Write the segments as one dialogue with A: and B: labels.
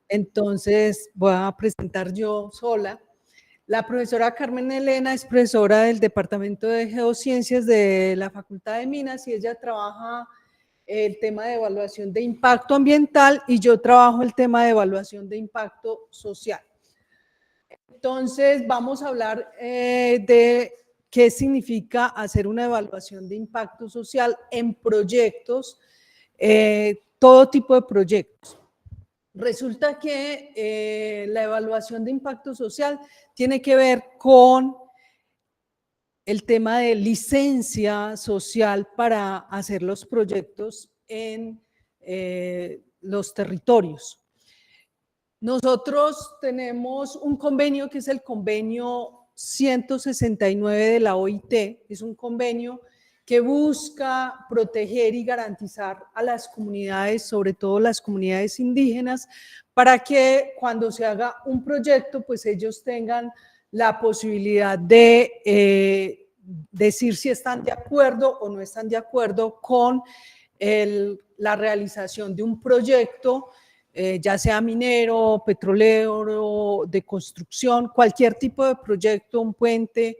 A: Entonces voy a presentar yo sola. La profesora Carmen Elena es profesora del Departamento de Geociencias de la Facultad de Minas y ella trabaja el tema de evaluación de impacto ambiental y yo trabajo el tema de evaluación de impacto social. Entonces vamos a hablar de qué significa hacer una evaluación de impacto social en proyectos, todo tipo de proyectos. Resulta que la evaluación de impacto social tiene que ver con el tema de licencia social para hacer los proyectos en los territorios. Nosotros tenemos un convenio que es el convenio 169 de la OIT, es un convenio que busca proteger y garantizar a las comunidades, sobre todo las comunidades indígenas, para que cuando se haga un proyecto, pues ellos tengan la posibilidad de decir si están de acuerdo o no están de acuerdo con la realización de un proyecto, ya sea minero, petrolero, de construcción, cualquier tipo de proyecto, un puente,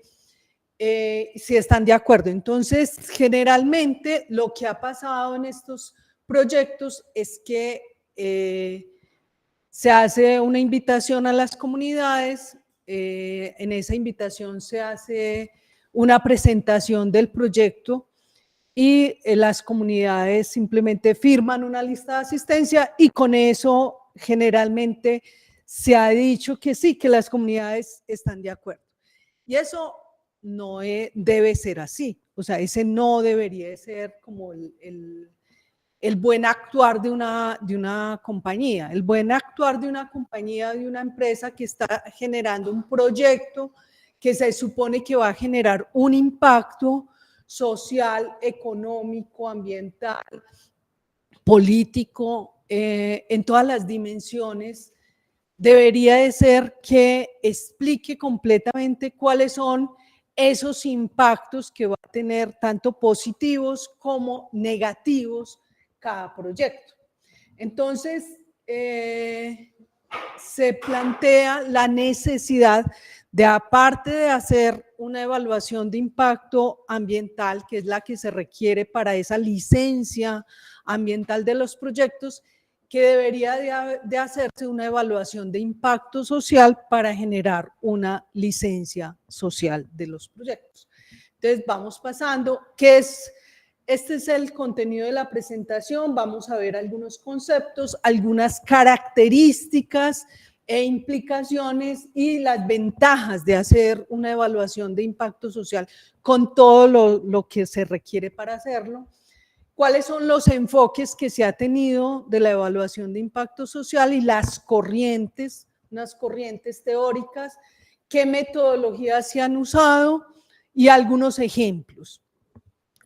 A: si están de acuerdo. Entonces, generalmente lo que ha pasado en estos proyectos es que se hace una invitación a las comunidades, en esa invitación se hace una presentación del proyecto y las comunidades simplemente firman una lista de asistencia y con eso generalmente se ha dicho que sí, que las comunidades están de acuerdo. Y eso no debe ser así, o sea, ese no debería ser como el buen actuar de una compañía. El buen actuar de una compañía, de una empresa que está generando un proyecto que se supone que va a generar un impacto social, económico, ambiental, político, en todas las dimensiones, debería de ser que explique completamente cuáles son esos impactos que va a tener tanto positivos como negativos cada proyecto. Entonces, se plantea la necesidad de, aparte de hacer una evaluación de impacto ambiental, que es la que se requiere para esa licencia ambiental de los proyectos, que debería de hacerse una evaluación de impacto social para generar una licencia social de los proyectos. Entonces, vamos pasando, este es el contenido de la presentación, vamos a ver algunos conceptos, algunas características e implicaciones y las ventajas de hacer una evaluación de impacto social con todo lo que se requiere para hacerlo. ¿Cuáles son los enfoques que se ha tenido de la evaluación de impacto social y las corrientes, unas corrientes teóricas, qué metodologías se han usado y algunos ejemplos?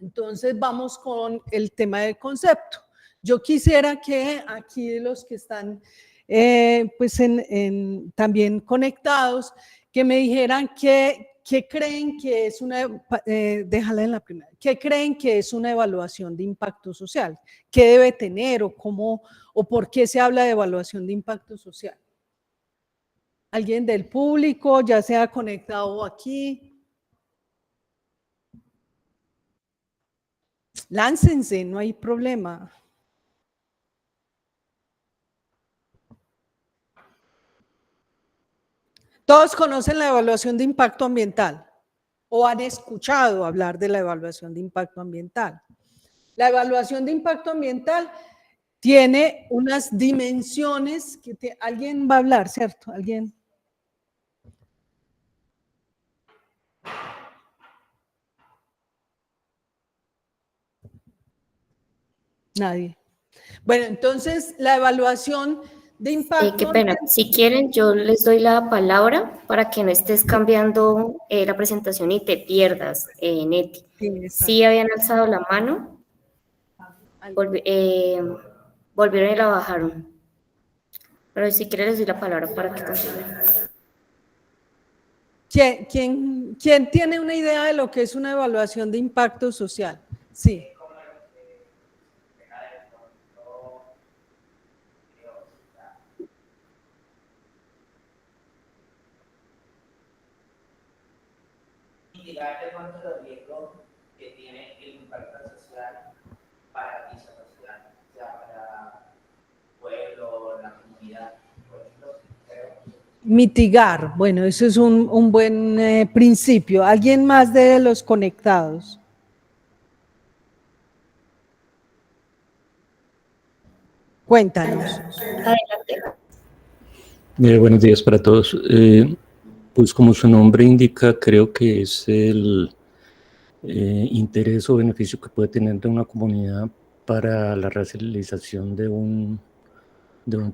A: Entonces vamos con el tema del concepto. Yo quisiera que aquí los que están pues también conectados, que me dijeran qué creen que es una, déjala en la primera, qué creen que es una evaluación de impacto social, qué debe tener o cómo o por qué se habla de evaluación de impacto social. ¿Alguien del público ya se ha conectado aquí? Láncense, no hay problema. Todos conocen la evaluación de impacto ambiental o han escuchado hablar de la evaluación de impacto ambiental. La evaluación de impacto ambiental tiene unas dimensiones que alguien va a hablar, ¿cierto? ¿Alguien? Nadie. Bueno, entonces la evaluación de impacto
B: Qué pena,
A: ambiental.
B: si quieren yo les doy la palabra para que no estés cambiando la presentación y te pierdas, Neti. Sí habían alzado la mano, volvieron y la bajaron. Pero si quieren les doy la palabra para que continúen.
A: ¿Quién tiene una idea de lo que es una evaluación de impacto social? Sí.
C: mitigar de pronto los riesgos que tiene el impacto social para esa sociedad, o sea, para el pueblo, la comunidad, por ejemplo, creo.
A: Mitigar, bueno, eso es un buen principio. ¿Alguien más de los conectados? Cuéntanos.
B: Adelante.
D: Buenos días para todos. Pues como su nombre indica, creo que es el interés o beneficio que puede tener de una comunidad para la realización de un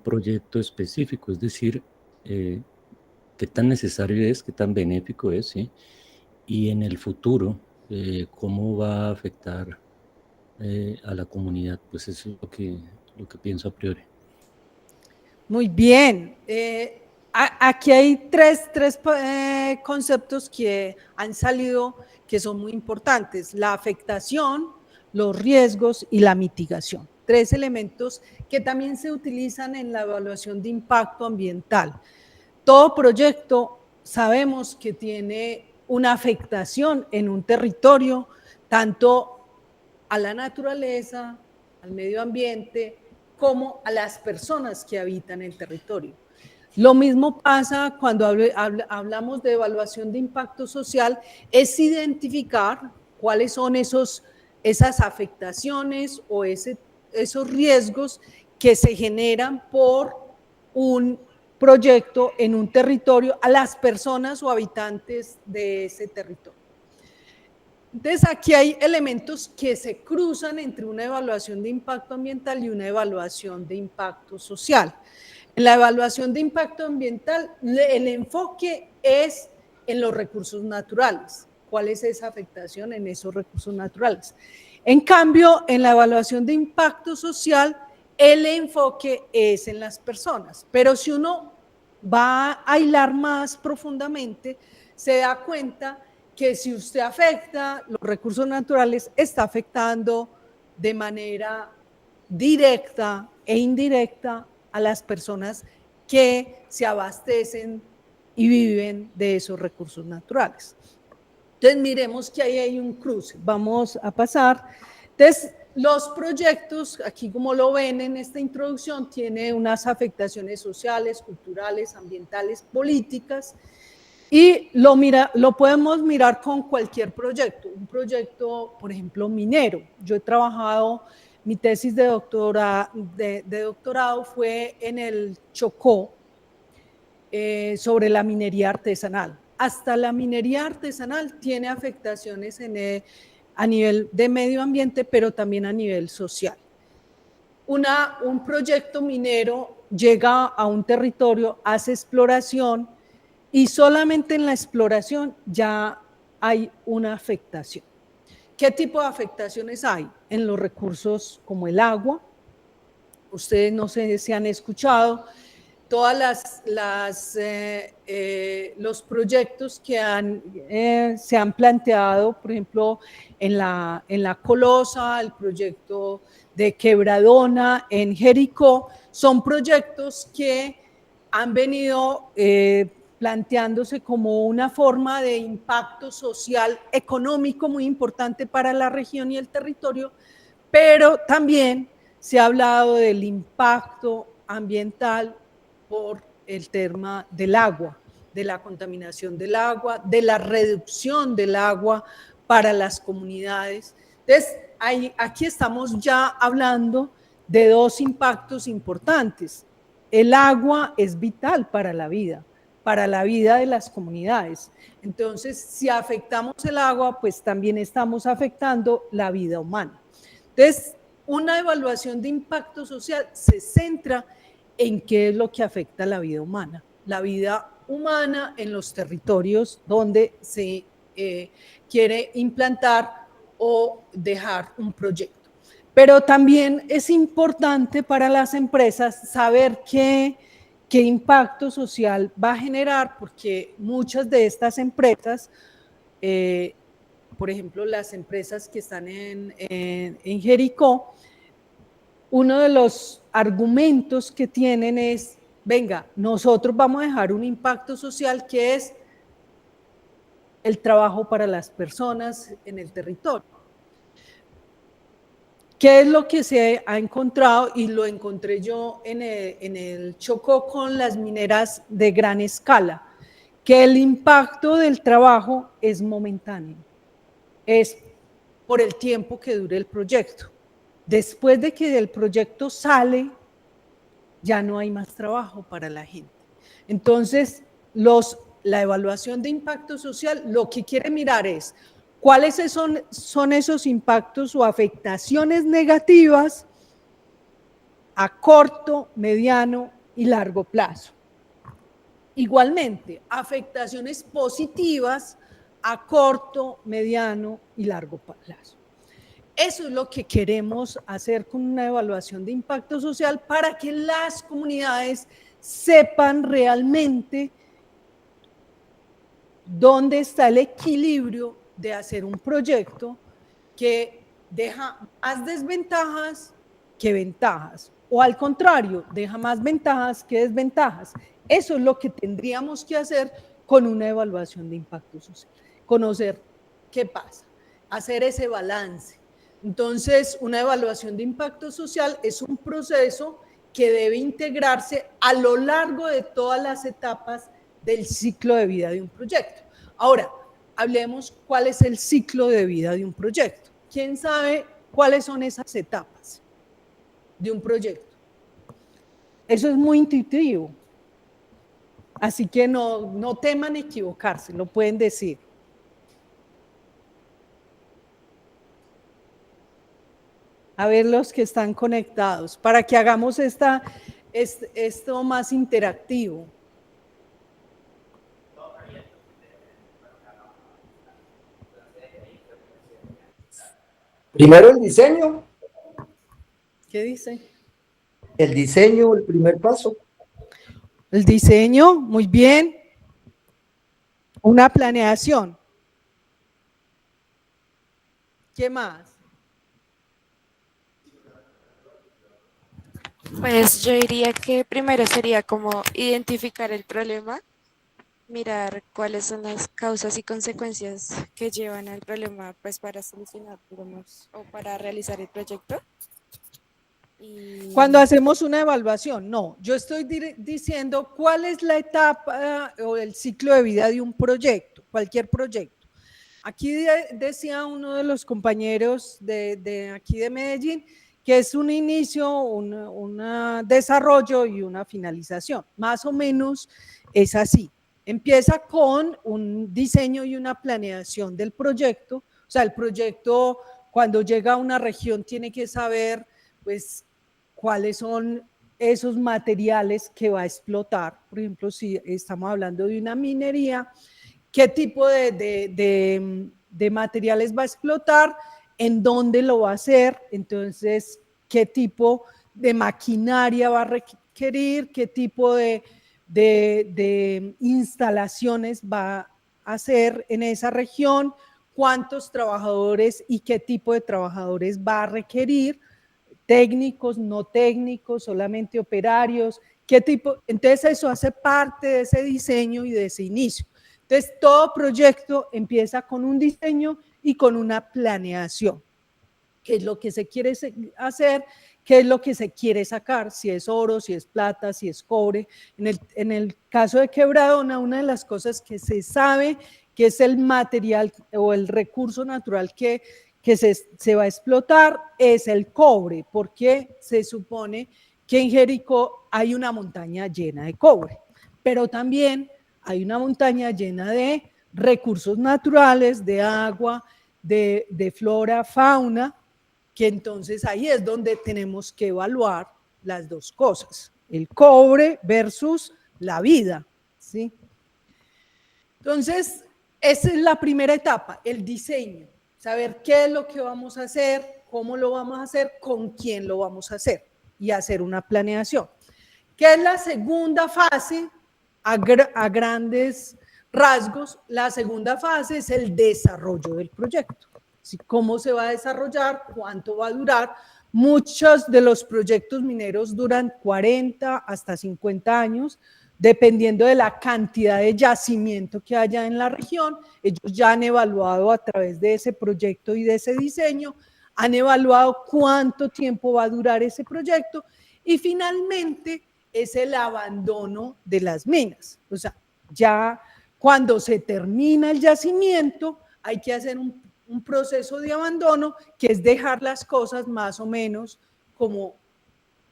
D: proyecto específico, es decir, qué tan necesario es, qué tan benéfico es, ¿sí? Y en el futuro, cómo va a afectar a la comunidad, pues eso es lo que pienso a priori.
A: Muy bien. Aquí hay tres conceptos que han salido que son muy importantes: la afectación, los riesgos y la mitigación. Tres elementos que también se utilizan en la evaluación de impacto ambiental. Todo proyecto sabemos que tiene una afectación en un territorio, tanto a la naturaleza, al medio ambiente, como a las personas que habitan el territorio. Lo mismo pasa cuando hablamos de evaluación de impacto social, es identificar cuáles son esas afectaciones o esos riesgos que se generan por un proyecto en un territorio a las personas o habitantes de ese territorio. Entonces, aquí hay elementos que se cruzan entre una evaluación de impacto ambiental y una evaluación de impacto social. En la evaluación de impacto ambiental, el enfoque es en los recursos naturales. ¿Cuál es esa afectación en esos recursos naturales? En cambio, en la evaluación de impacto social, el enfoque es en las personas. Pero si uno va a hilar más profundamente, se da cuenta que si usted afecta los recursos naturales, está afectando de manera directa e indirecta a las personas que se abastecen y viven de esos recursos naturales. Entonces, miremos que ahí hay un cruce. Vamos a pasar. Entonces, los proyectos, aquí como lo ven en esta introducción, tiene unas afectaciones sociales, culturales, ambientales, políticas, y lo podemos mirar con cualquier proyecto. Un proyecto, por ejemplo, minero. Yo he trabajado, mi tesis de doctorado fue en el Chocó, sobre la minería artesanal. Hasta la minería artesanal tiene afectaciones a nivel de medio ambiente, pero también a nivel social. Un proyecto minero llega a un territorio, hace exploración, y solamente en la exploración ya hay una afectación. ¿Qué tipo de afectaciones hay? En los recursos como el agua. Ustedes no sé si han escuchado todas los proyectos que se han planteado, por ejemplo, en la Colosa, el proyecto de Quebradona, en Jericó, son proyectos que han venido planteándose como una forma de impacto social, económico muy importante para la región y el territorio, pero también se ha hablado del impacto ambiental por el tema del agua, de la contaminación del agua, de la reducción del agua para las comunidades. Entonces, aquí estamos ya hablando de dos impactos importantes. El agua es vital para la vida de las comunidades. Entonces, si afectamos el agua, pues también estamos afectando la vida humana. Entonces, una evaluación de impacto social se centra en qué es lo que afecta a la vida humana en los territorios donde se quiere implantar o dejar un proyecto. Pero también es importante para las empresas saber qué impacto social va a generar, porque muchas de estas empresas, por ejemplo, las empresas que están en Jericó, uno de los argumentos que tienen es, venga, nosotros vamos a dejar un impacto social que es el trabajo para las personas en el territorio. ¿Qué es lo que se ha encontrado? Y lo encontré yo en el Chocó con las mineras de gran escala, que el impacto del trabajo es momentáneo, es por el tiempo que dure el proyecto. Después de que el proyecto sale, ya no hay más trabajo para la gente. Entonces, la evaluación de impacto social lo que quiere mirar es cuáles son esos impactos o afectaciones negativas a corto, mediano y largo plazo. Igualmente, afectaciones positivas a corto, mediano y largo plazo. Eso es lo que queremos hacer con una evaluación de impacto social para que las comunidades sepan realmente dónde está el equilibrio de hacer un proyecto que deja más desventajas que ventajas, o al contrario, deja más ventajas que desventajas. Eso es lo que tendríamos que hacer con una evaluación de impacto social, conocer qué pasa, hacer ese balance. Entonces, una evaluación de impacto social es un proceso que debe integrarse a lo largo de todas las etapas del ciclo de vida de un proyecto. Ahora, hablemos cuál es el ciclo de vida de un proyecto. ¿Quién sabe cuáles son esas etapas de un proyecto? Eso es muy intuitivo. Así que no teman equivocarse, lo pueden decir. A ver los que están conectados, para que hagamos esto más interactivo.
E: Primero el diseño.
A: ¿Qué dice?
E: El diseño, el primer paso.
A: El diseño, muy bien. Una planeación. ¿Qué más?
F: Pues yo diría que primero sería como identificar el problema, mirar cuáles son las causas y consecuencias que llevan al problema, pues para solucionar, digamos, o para realizar el proyecto. Y
A: Cuando hacemos una evaluación, no, yo estoy diciendo cuál es la etapa o el ciclo de vida de un proyecto, cualquier proyecto. Aquí decía uno de los compañeros de aquí de Medellín que es un inicio, un desarrollo y una finalización. Más o menos es así. Empieza con un diseño y una planeación del proyecto. O sea, el proyecto cuando llega a una región tiene que saber, pues, cuáles son esos materiales que va a explotar. Por ejemplo, si estamos hablando de una minería, ¿qué tipo de materiales va a explotar? ¿En dónde lo va a hacer? Entonces, ¿qué tipo de maquinaria va a requerir? ¿Qué tipo de instalaciones va a hacer en esa región? ¿Cuántos trabajadores y qué tipo de trabajadores va a requerir? Técnicos, no técnicos, solamente operarios, ¿qué tipo? Entonces eso hace parte de ese diseño y de ese inicio. Entonces todo proyecto empieza con un diseño y con una planeación. ¿Qué es lo que se quiere hacer? ¿Qué es lo que se quiere sacar? Si es oro, si es plata, si es cobre. En el caso de Quebradona, una de las cosas que se sabe que es el material o el recurso natural que se va a explotar es el cobre, porque se supone que en Jericó hay una montaña llena de cobre, pero también hay una montaña llena de recursos naturales, de agua, de flora, fauna, que entonces ahí es donde tenemos que evaluar las dos cosas, el cobre versus la vida, ¿sí? Entonces, esa es la primera etapa, el diseño. Saber qué es lo que vamos a hacer, cómo lo vamos a hacer, con quién lo vamos a hacer y hacer una planeación. ¿Qué es la segunda fase? A grandes rasgos, la segunda fase es el desarrollo del proyecto. ¿Sí? ¿Cómo se va a desarrollar? ¿Cuánto va a durar? Muchos de los proyectos mineros duran 40 hasta 50 años, dependiendo de la cantidad de yacimiento que haya en la región. Ellos ya han evaluado a través de ese proyecto y de ese diseño, han evaluado cuánto tiempo va a durar ese proyecto y finalmente es el abandono de las minas. O sea, ya cuando se termina el yacimiento hay que hacer un proceso de abandono, que es dejar las cosas más o menos como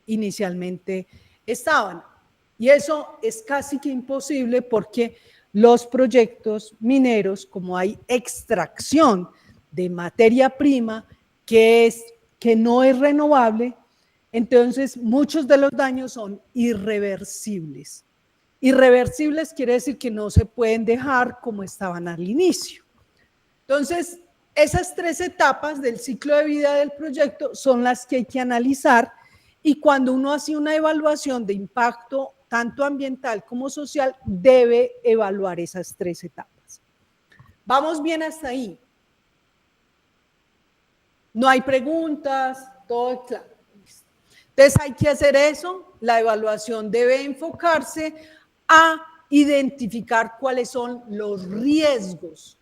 A: inicialmente estaban. Y eso es casi que imposible porque los proyectos mineros, como hay extracción de materia prima que no es renovable, entonces muchos de los daños son irreversibles. Irreversibles quiere decir que no se pueden dejar como estaban al inicio. Entonces, esas 3 etapas del ciclo de vida del proyecto son las que hay que analizar, y cuando uno hace una evaluación de impacto tanto ambiental como social, debe evaluar esas 3 etapas. ¿Vamos bien hasta ahí? No hay preguntas, todo es claro. Entonces hay que hacer eso. La evaluación debe enfocarse a identificar cuáles son los riesgos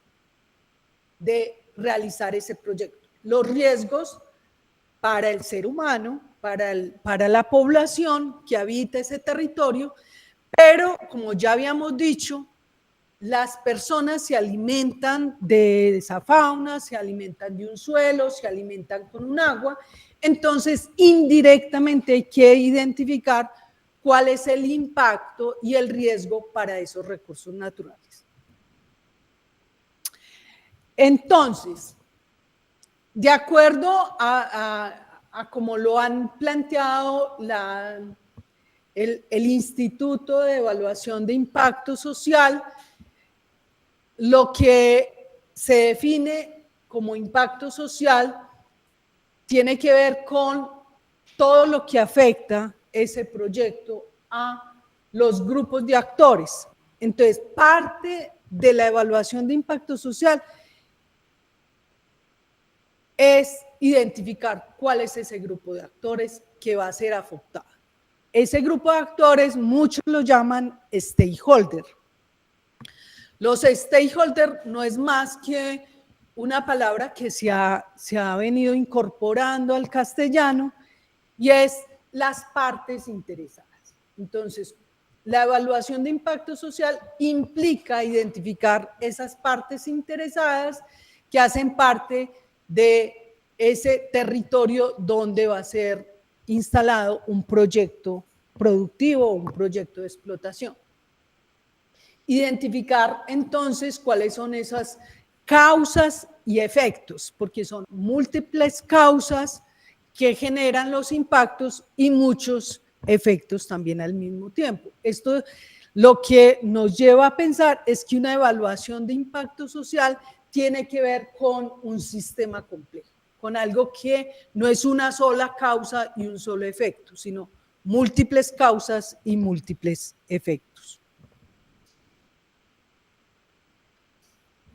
A: de realizar ese proyecto. Los riesgos para el ser humano, para la población que habita ese territorio, pero como ya habíamos dicho, las personas se alimentan de esa fauna, se alimentan de un suelo, se alimentan con un agua, entonces indirectamente hay que identificar cuál es el impacto y el riesgo para esos recursos naturales. Entonces, de acuerdo a como lo han planteado el Instituto de Evaluación de Impacto Social, lo que se define como impacto social tiene que ver con todo lo que afecta ese proyecto a los grupos de actores. Entonces, parte de la evaluación de impacto social es identificar cuál es ese grupo de actores que va a ser afectado. Ese grupo de actores, muchos lo llaman stakeholder. Los stakeholders no es más que una palabra que se ha venido incorporando al castellano y es las partes interesadas. Entonces, la evaluación de impacto social implica identificar esas partes interesadas que hacen parte de ese territorio donde va a ser instalado un proyecto productivo o un proyecto de explotación. Identificar entonces cuáles son esas causas y efectos, porque son múltiples causas que generan los impactos y muchos efectos también al mismo tiempo. Esto lo que nos lleva a pensar es que una evaluación de impacto social tiene que ver con un sistema complejo, con algo que no es una sola causa y un solo efecto, sino múltiples causas y múltiples efectos.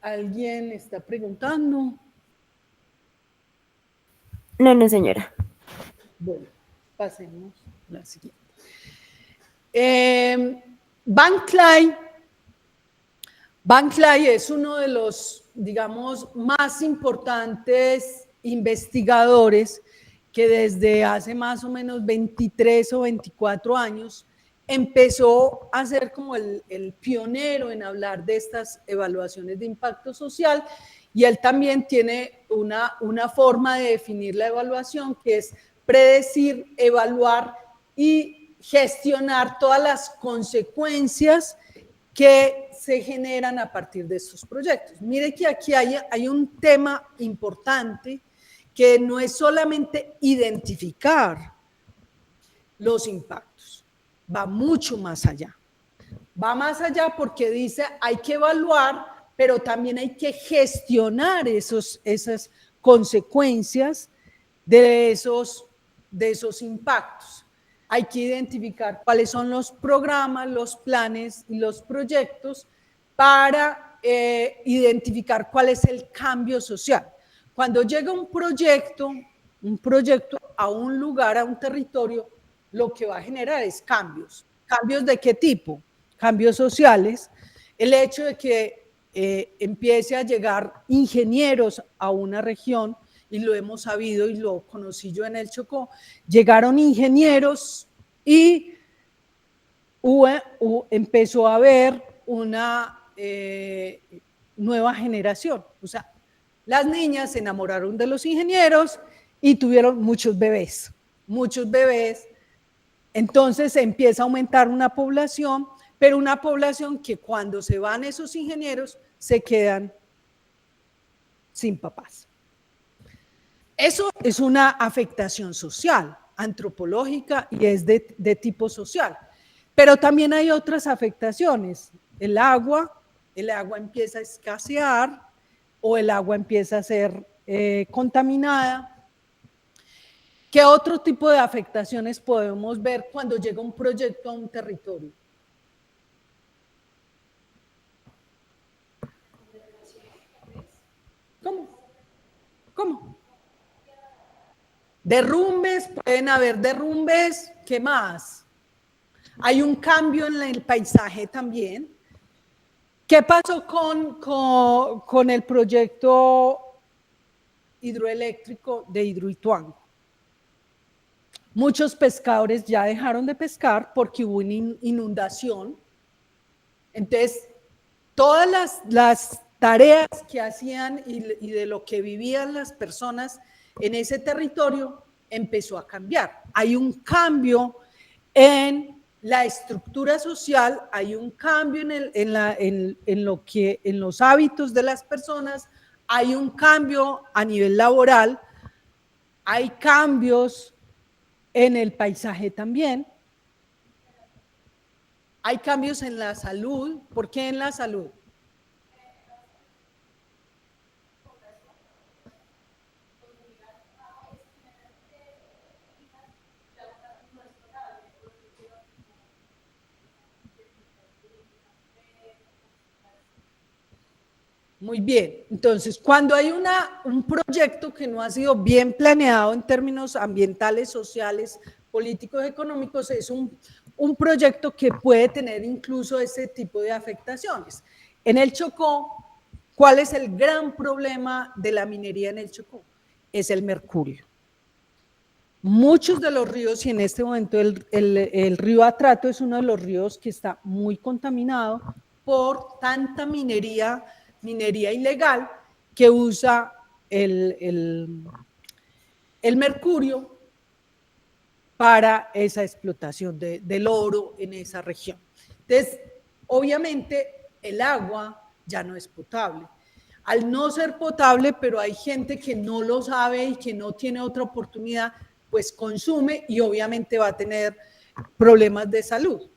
A: ¿Alguien está preguntando?
B: No, señora.
A: Bueno, pasemos a la siguiente. Van Clay es uno de los, digamos, más importantes investigadores que desde hace más o menos 23 o 24 años empezó a ser como el pionero en hablar de estas evaluaciones de impacto social, y él también tiene una forma de definir la evaluación que es predecir, evaluar y gestionar todas las consecuencias que se generan a partir de estos proyectos. Mire que aquí hay un tema importante que no es solamente identificar los impactos, va mucho más allá. Va más allá porque dice hay que evaluar, pero también hay que gestionar esas consecuencias de esos impactos. Hay que identificar cuáles son los programas, los planes y los proyectos para identificar cuál es el cambio social. Cuando llega un proyecto a un lugar, a un territorio, lo que va a generar es cambios. ¿Cambios de qué tipo? Cambios sociales. El hecho de que empiece a llegar ingenieros a una región, y lo hemos sabido y lo conocí yo en el Chocó, llegaron ingenieros y empezó a haber una nueva generación. O sea, las niñas se enamoraron de los ingenieros y tuvieron muchos bebés. Entonces empieza a aumentar una población, pero una población que cuando se van esos ingenieros se quedan sin papás. Eso es una afectación social, antropológica, y es de tipo social. Pero también hay otras afectaciones. El agua empieza a escasear o el agua empieza a ser contaminada. ¿Qué otro tipo de afectaciones podemos ver cuando llega un proyecto a un territorio? ¿Cómo? Derrumbes, pueden haber derrumbes. ¿Qué más? Hay un cambio en el paisaje también. ¿Qué pasó con el proyecto hidroeléctrico de Hidroituango? Muchos pescadores ya dejaron de pescar porque hubo una inundación. Entonces, todas las tareas que hacían y de lo que vivían las personas en ese territorio empezó a cambiar. Hay un cambio en la estructura social, hay un cambio en los hábitos de las personas, hay un cambio a nivel laboral, hay cambios en el paisaje también, hay cambios en la salud. ¿Por qué en la salud? Muy bien, entonces cuando hay un proyecto que no ha sido bien planeado en términos ambientales, sociales, políticos, económicos, es un proyecto que puede tener incluso ese tipo de afectaciones. En el Chocó, ¿cuál es el gran problema de la minería en el Chocó? Es el mercurio. Muchos de los ríos, y en este momento el río Atrato es uno de los ríos que está muy contaminado por tanta minería ilegal que usa el mercurio para esa explotación del oro en esa región. Entonces, obviamente, el agua ya no es potable. Al no ser potable, pero hay gente que no lo sabe y que no tiene otra oportunidad, pues consume y obviamente va a tener problemas de salud.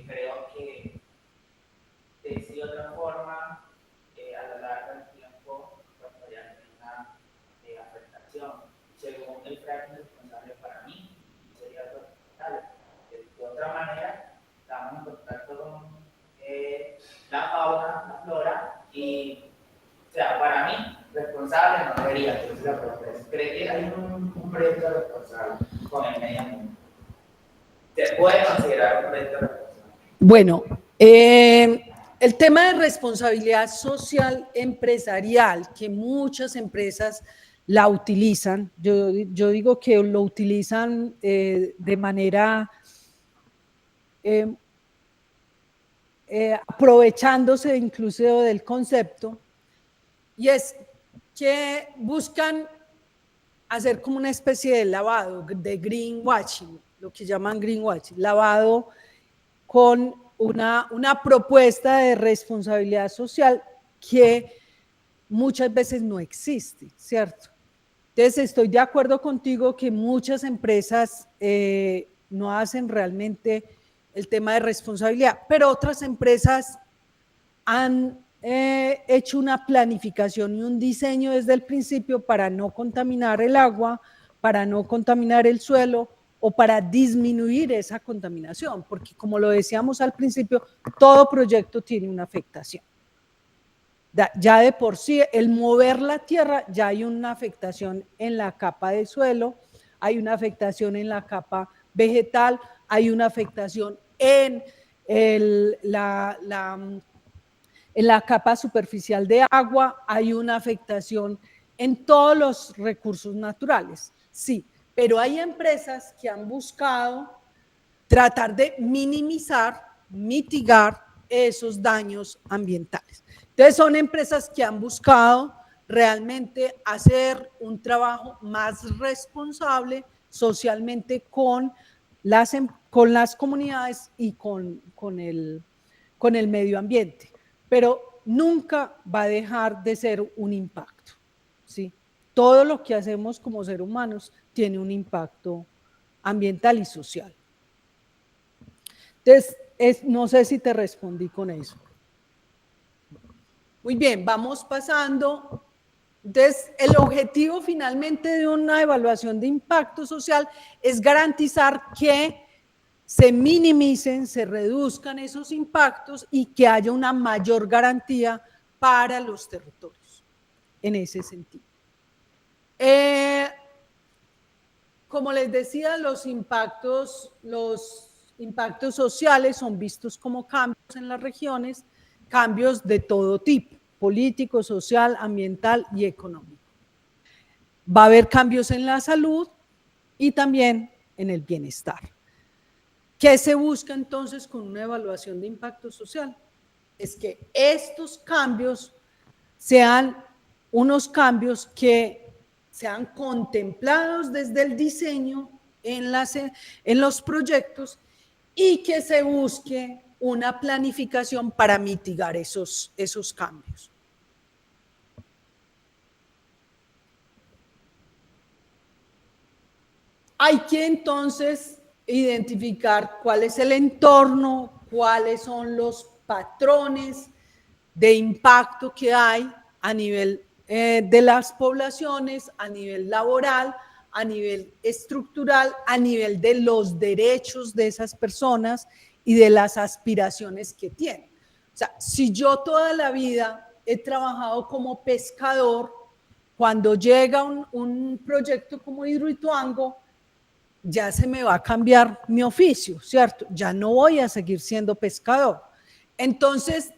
C: Creo que de esa y otra forma, a lo largo del tiempo, pues podría tener una afectación. Según el fracking responsable para mí, sería total. De otra manera, estamos en contacto con la fauna, la flora, y, o sea, para mí, responsable no debería. Entonces, ¿cree que hay un proyecto responsable con el medio ambiente? ¿Se puede considerar un proyecto responsable?
A: Bueno, el tema de responsabilidad social empresarial, que muchas empresas la utilizan, yo digo que lo utilizan de manera aprovechándose incluso del concepto, y es que buscan hacer como una especie de lavado, de greenwashing, lo que llaman greenwashing, lavado con una propuesta de responsabilidad social que muchas veces no existe, ¿cierto? Entonces estoy de acuerdo contigo que muchas empresas no hacen realmente el tema de responsabilidad, pero otras empresas han hecho una planificación y un diseño desde el principio para no contaminar el agua, para no contaminar el suelo o para disminuir esa contaminación, porque como lo decíamos al principio, todo proyecto tiene una afectación. Ya de por sí, el mover la tierra, ya hay una afectación en la capa de suelo, hay una afectación en la capa vegetal, hay una afectación en la capa superficial de agua, hay una afectación en todos los recursos naturales, sí, pero hay empresas que han buscado tratar de minimizar, mitigar esos daños ambientales. Entonces son empresas que han buscado realmente hacer un trabajo más responsable socialmente con las comunidades y con el medio ambiente, pero nunca va a dejar de ser un impacto, ¿sí? Todo lo que hacemos como seres humanos tiene un impacto ambiental y social. Entonces, no sé si te respondí con eso. Muy bien, vamos pasando. Entonces, el objetivo finalmente de una evaluación de impacto social es garantizar que se minimicen, se reduzcan esos impactos y que haya una mayor garantía para los territorios, en ese sentido. Como les decía, los impactos sociales son vistos como cambios en las regiones, cambios de todo tipo, político, social, ambiental y económico. Va a haber cambios en la salud y también en el bienestar. ¿Qué se busca entonces con una evaluación de impacto social? Es que estos cambios sean unos cambios que sean contemplados desde el diseño en los proyectos y que se busque una planificación para mitigar esos cambios. Hay que entonces identificar cuál es el entorno, cuáles son los patrones de impacto que hay a nivel de las poblaciones, a nivel laboral, a nivel estructural, a nivel de los derechos de esas personas y de las aspiraciones que tienen. O sea, si yo toda la vida he trabajado como pescador, cuando llega un proyecto como Hidroituango, ya se me va a cambiar mi oficio, ¿cierto? Ya no voy a seguir siendo pescador. Entonces,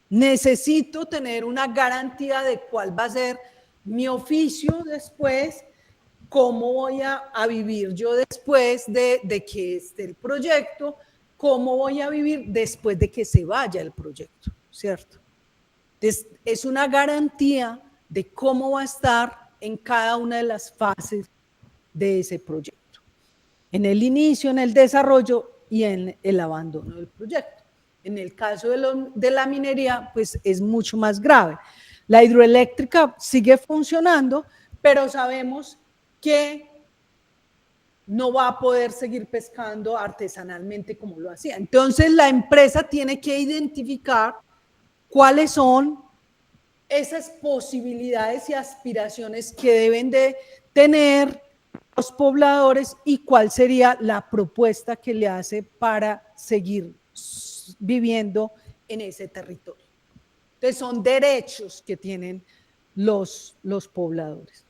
A: necesito tener una garantía de cuál va a ser mi oficio después, cómo voy a vivir yo después de que esté el proyecto, cómo voy a vivir después de que se vaya el proyecto, ¿cierto? Entonces, es una garantía de cómo va a estar en cada una de las fases de ese proyecto, en el inicio, en el desarrollo y en el abandono del proyecto. En el caso de la minería, pues es mucho más grave. La hidroeléctrica sigue funcionando, pero sabemos que no va a poder seguir pescando artesanalmente como lo hacía. Entonces, la empresa tiene que identificar cuáles son esas posibilidades y aspiraciones que deben de tener los pobladores y cuál sería la propuesta que le hace para seguir viviendo en ese territorio. Entonces son derechos que tienen los pobladores.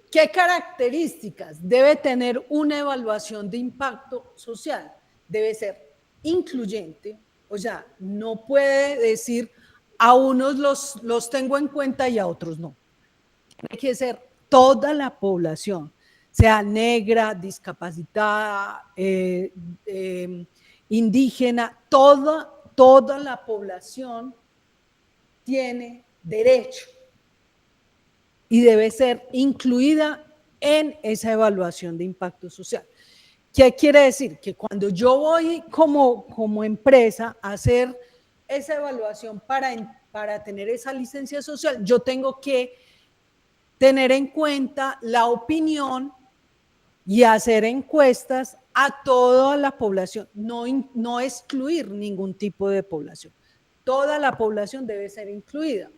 A: ¿Qué características debe tener una evaluación de impacto social? Debe ser incluyente, o sea, no puede decir a unos los tengo en cuenta y a otros no. Tiene que ser toda la población, sea negra, discapacitada, indígena, toda la población tiene derecho y debe ser incluida en esa evaluación de impacto social. ¿Qué quiere decir? Que cuando yo voy como empresa a hacer esa evaluación para tener esa licencia social, yo tengo que tener en cuenta la opinión y hacer encuestas a toda la población, no excluir ningún tipo de población. Toda la población debe ser incluida.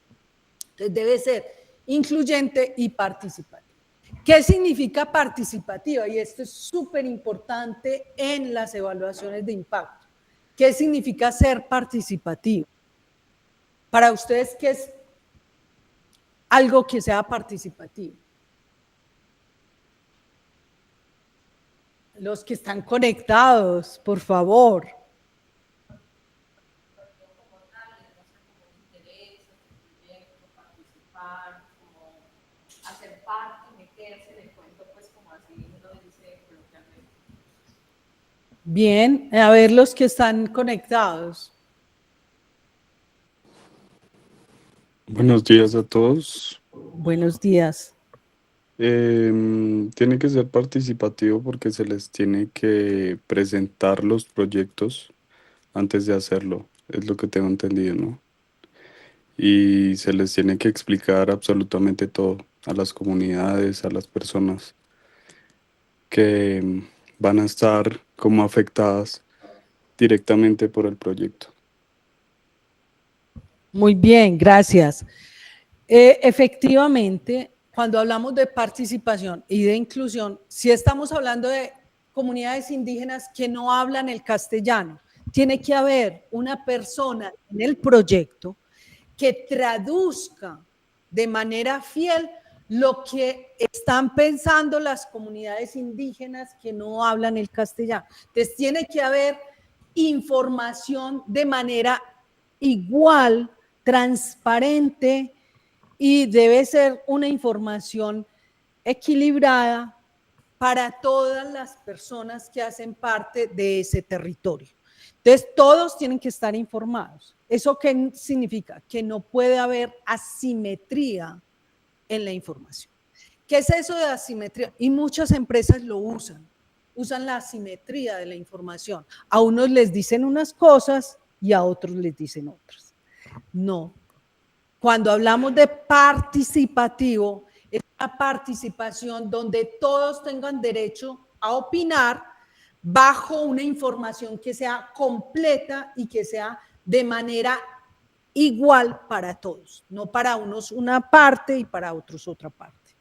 A: Entonces debe ser incluyente y participativa. ¿Qué significa participativa? Y esto es súper importante en las evaluaciones de impacto. ¿Qué significa ser participativo? Para ustedes, ¿qué es algo que sea participativo? Los que están conectados, por favor.
G: Hacer parte y meterse en el cuento, pues como así uno dice coloquialmente.
A: Bien, a ver los que están conectados.
H: Buenos días a todos.
A: Buenos días.
H: Tiene que ser participativo porque se les tiene que presentar los proyectos antes de hacerlo, es lo que tengo entendido, ¿no? Y se les tiene que explicar absolutamente todo a las comunidades, a las personas que van a estar como afectadas directamente por el proyecto.
A: Muy bien, gracias. Efectivamente, cuando hablamos de participación y de inclusión, sí estamos hablando de comunidades indígenas que no hablan el castellano. Tiene que haber una persona en el proyecto que traduzca de manera fiel lo que están pensando las comunidades indígenas que no hablan el castellano. Entonces tiene que haber información de manera igual, transparente, y debe ser una información equilibrada para todas las personas que hacen parte de ese territorio. Entonces, todos tienen que estar informados. ¿Eso qué significa? Que no puede haber asimetría en la información. ¿Qué es eso de asimetría? Y muchas empresas lo usan la asimetría de la información. A unos les dicen unas cosas y a otros les dicen otras. No. Cuando hablamos de participativo, es una participación donde todos tengan derecho a opinar bajo una información que sea completa y que sea de manera igual para todos, no para unos una parte y para otros otra parte.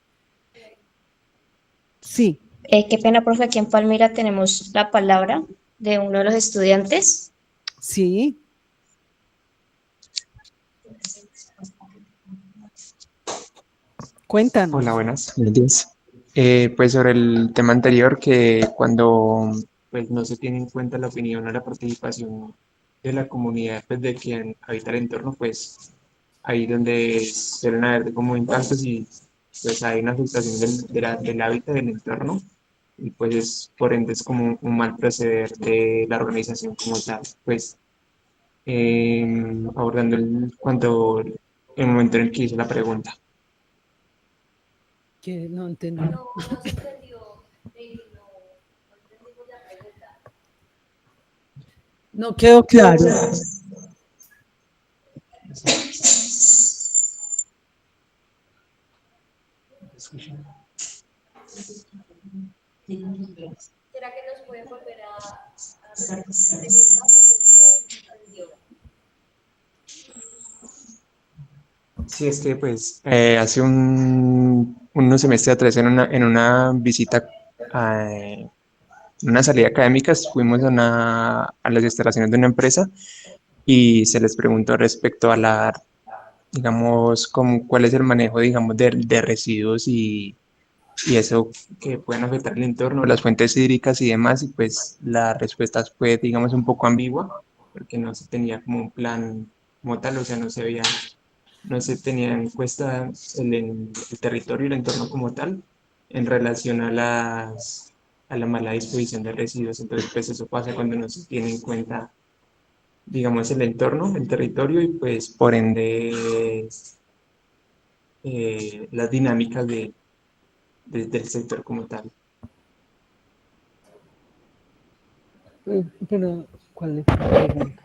A: Sí.
B: Qué pena, profe, aquí en Palmira tenemos la palabra de uno de los estudiantes.
A: Sí. Cuéntanos.
I: Hola, buenos días. Pues sobre el tema anterior, que cuando pues, no se tiene en cuenta la opinión o la participación de la comunidad pues, de quien habita el entorno, pues ahí donde suelen haber como impactos y pues hay una afectación del hábitat del entorno y pues por ende es como un mal proceder de la organización como tal. Pues abordando el momento en el que hice la pregunta.
A: Que no entendí.
G: No se entendió, no entendimos la pregunta.
A: No quedó claro.
G: ¿Será que nos pueden volver a repetir la pregunta porque no entendió?
I: Sí, es que pues hace unos semestres atrás en una visita a una salida académica fuimos a las instalaciones de una empresa y se les preguntó respecto a digamos, cuál es el manejo, digamos, de residuos y eso que pueden afectar el entorno, las fuentes hídricas y demás, y pues la respuesta fue, digamos, un poco ambigua, porque no se tenía como un plan como tal, o sea, no se tenía en cuenta el territorio y el entorno como tal en relación a la mala disposición de residuos. Entonces, pues eso pasa cuando no se tiene en cuenta, digamos, el entorno, el territorio y pues por ende las dinámicas del sector como tal.
A: Pero, ¿cuál es la pregunta?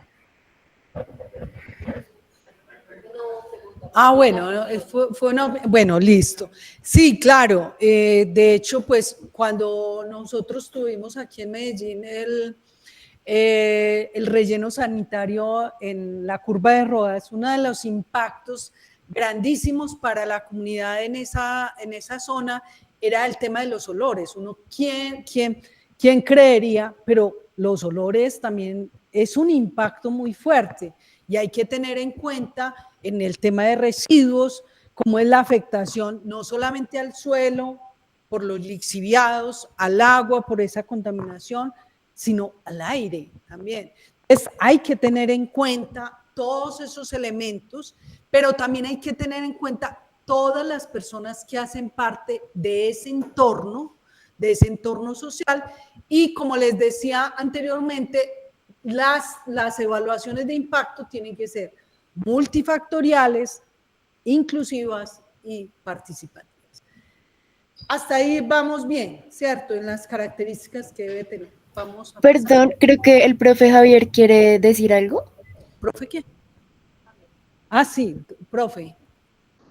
A: Bueno, bueno, listo. Sí, claro. De hecho, pues cuando nosotros tuvimos aquí en Medellín el relleno sanitario en la curva de Rodas, uno de los impactos grandísimos para la comunidad en esa zona era el tema de los olores. Uno, ¿quién creería? Pero los olores también es un impacto muy fuerte y hay que tener en cuenta en el tema de residuos cómo es la afectación no solamente al suelo por los lixiviados, al agua por esa contaminación, sino al aire también. Entonces hay que tener en cuenta todos esos elementos, pero también hay que tener en cuenta todas las personas que hacen parte de ese entorno social, y como les decía anteriormente, las evaluaciones de impacto tienen que ser multifactoriales, inclusivas y participativas. Hasta ahí vamos bien, ¿cierto? En las características que debe tener. Vamos a
J: Perdón, creo que el profe Javier quiere decir algo.
A: ¿Profe qué? Ah, sí, profe.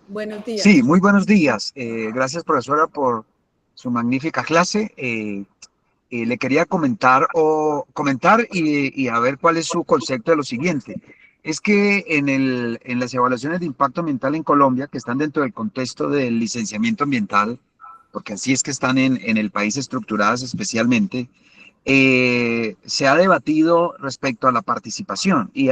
A: Buenos días.
K: Sí, muy buenos días. Gracias, profesora, por su magnífica clase. Le quería comentar y a ver cuál es su concepto de lo siguiente. Es que en las evaluaciones de impacto ambiental en Colombia, que están dentro del contexto del licenciamiento ambiental, porque así es que están en el país estructuradas especialmente, se ha debatido respecto a la participación y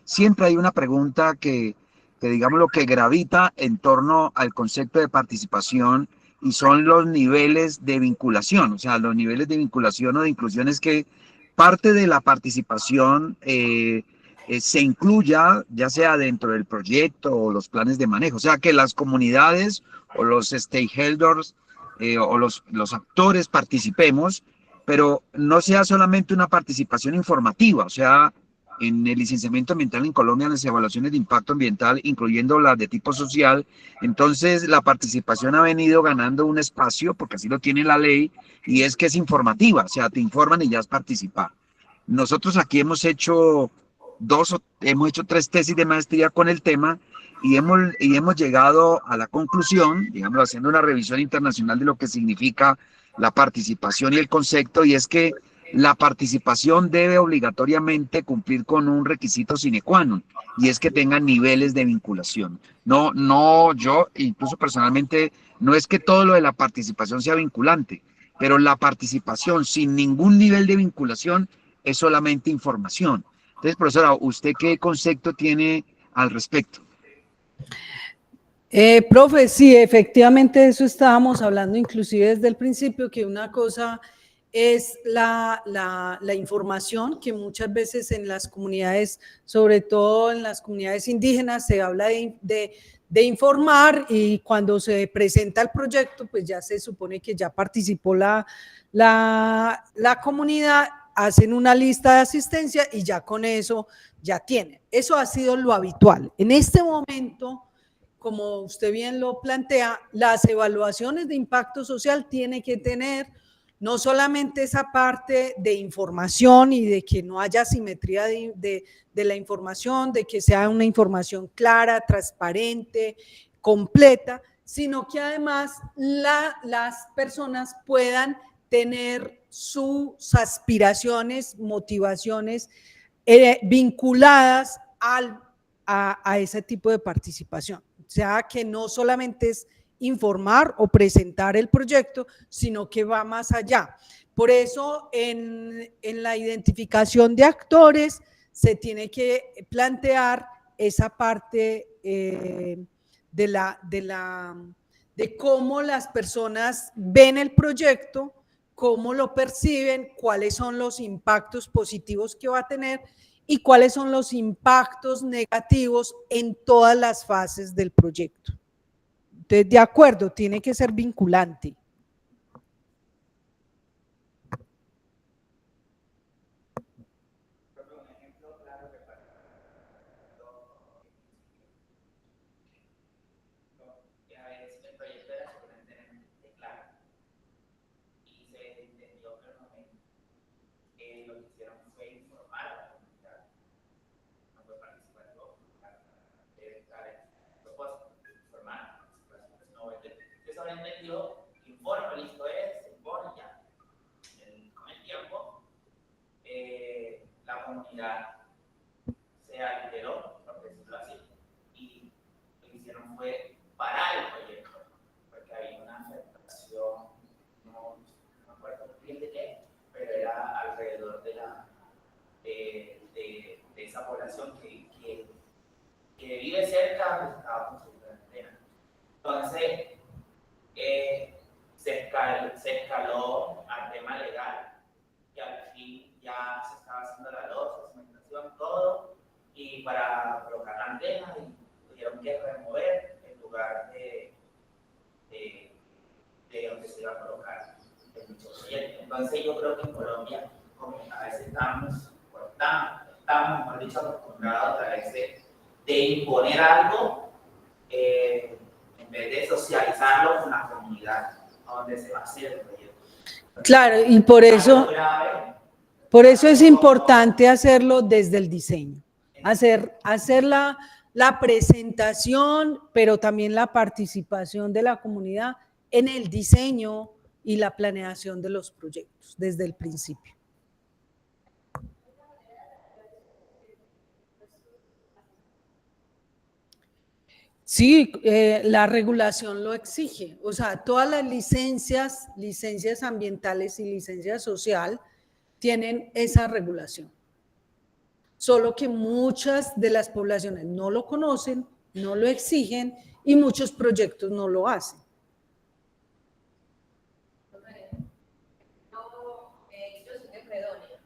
K: siempre hay una pregunta que digamos lo que gravita en torno al concepto de participación, y son los niveles de vinculación. O sea, los niveles de vinculación o de inclusión es que parte de la participación se incluya, ya sea dentro del proyecto o los planes de manejo. O sea, que las comunidades o los stakeholders o los actores participemos, pero no sea solamente una participación informativa. O sea, en el licenciamiento ambiental en Colombia, en las evaluaciones de impacto ambiental, incluyendo las de tipo social, entonces la participación ha venido ganando un espacio, porque así lo tiene la ley, y es que es informativa. O sea, te informan y ya has participado. Nosotros aquí hemos hecho tres tesis de maestría con el tema, y hemos llegado a la conclusión, digamos, haciendo una revisión internacional de lo que significa la participación y el concepto, y es que la participación debe obligatoriamente cumplir con un requisito sine qua non, y es que tengan niveles de vinculación. Yo incluso personalmente, no es que todo lo de la participación sea vinculante, pero la participación sin ningún nivel de vinculación es solamente información. Entonces, profesora, ¿usted qué concepto tiene al respecto?
A: Profe, sí, efectivamente de eso estábamos hablando inclusive desde el principio, que una cosa es la información, que muchas veces en las comunidades, sobre todo en las comunidades indígenas, se habla de informar, y cuando se presenta el proyecto, pues ya se supone que ya participó la comunidad, hacen una lista de asistencia y ya con eso ya tienen. Eso ha sido lo habitual. En este momento, como usted bien lo plantea, las evaluaciones de impacto social tienen que tener no solamente esa parte de información y de que no haya asimetría de la información, de que sea una información clara, transparente, completa, sino que además las personas puedan tener sus aspiraciones, motivaciones vinculadas a ese tipo de participación. O sea, que no solamente es informar o presentar el proyecto, sino que va más allá. Por eso, en la identificación de actores, se tiene que plantear esa parte de cómo las personas ven el proyecto, cómo lo perciben, cuáles son los impactos positivos que va a tener y cuáles son los impactos negativos en todas las fases del proyecto. Entonces, de acuerdo, tiene que ser vinculante.
C: Informa, listo es, se impone ya. Con el tiempo, la comunidad se alteró, por decirlo así, y lo que hicieron fue parar el proyecto, porque había una afectación que vive cerca pues, estaba con su cuarentena. Entonces, se escaló al tema legal, y al fin ya se estaba haciendo la losa, cimentación, todo, y para colocar la antena, y tuvieron que remover el lugar de donde se iba a colocar el dicho proyecto. Entonces, yo creo que en Colombia, como a veces estamos mejor dicho, acostumbrados a veces de imponer algo en vez de socializarlo con la comunidad donde se va a hacer el proyecto.
A: Claro, y por eso es importante hacerlo desde el diseño, hacer la presentación, pero también la participación de la comunidad en el diseño y la planeación de los proyectos desde el principio. Sí, la regulación lo exige, o sea, todas las licencias ambientales y licencia social tienen esa regulación. Solo que muchas de las poblaciones no lo conocen, no lo exigen y muchos proyectos no lo hacen.
G: Yo soy de Fredonia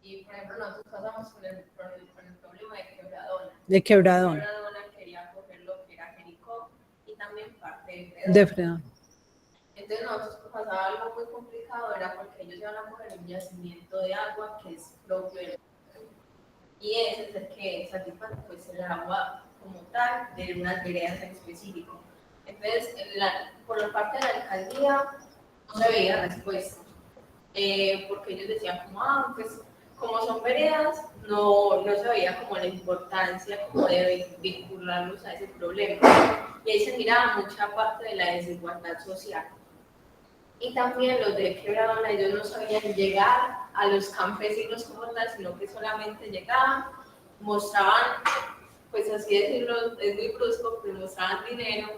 G: y, por ejemplo, nosotros pasamos con el problema de Quebradona.
A: De Quebradona.
G: Quebradona quería coger lo que era Jericó y también parte
A: de Fredonia.
G: Entonces nosotros pasaba algo muy complicado, era porque ellos iban a coger un yacimiento de agua que es propio del y ese es el que satisface pues, el agua como tal de unas veredas en específico. Entonces, por la parte de la alcaldía no se veía respuesta, porque ellos decían como, pues como son veredas, no se veía como la importancia como de vincularlos a ese problema. Y ahí se miraba mucha parte de la desigualdad social. Y también los de Quebradona, ellos no sabían llegar a los campesinos como tal, sino que solamente llegaban, mostraban, pues así decirlo, es muy brusco, pero mostraban dinero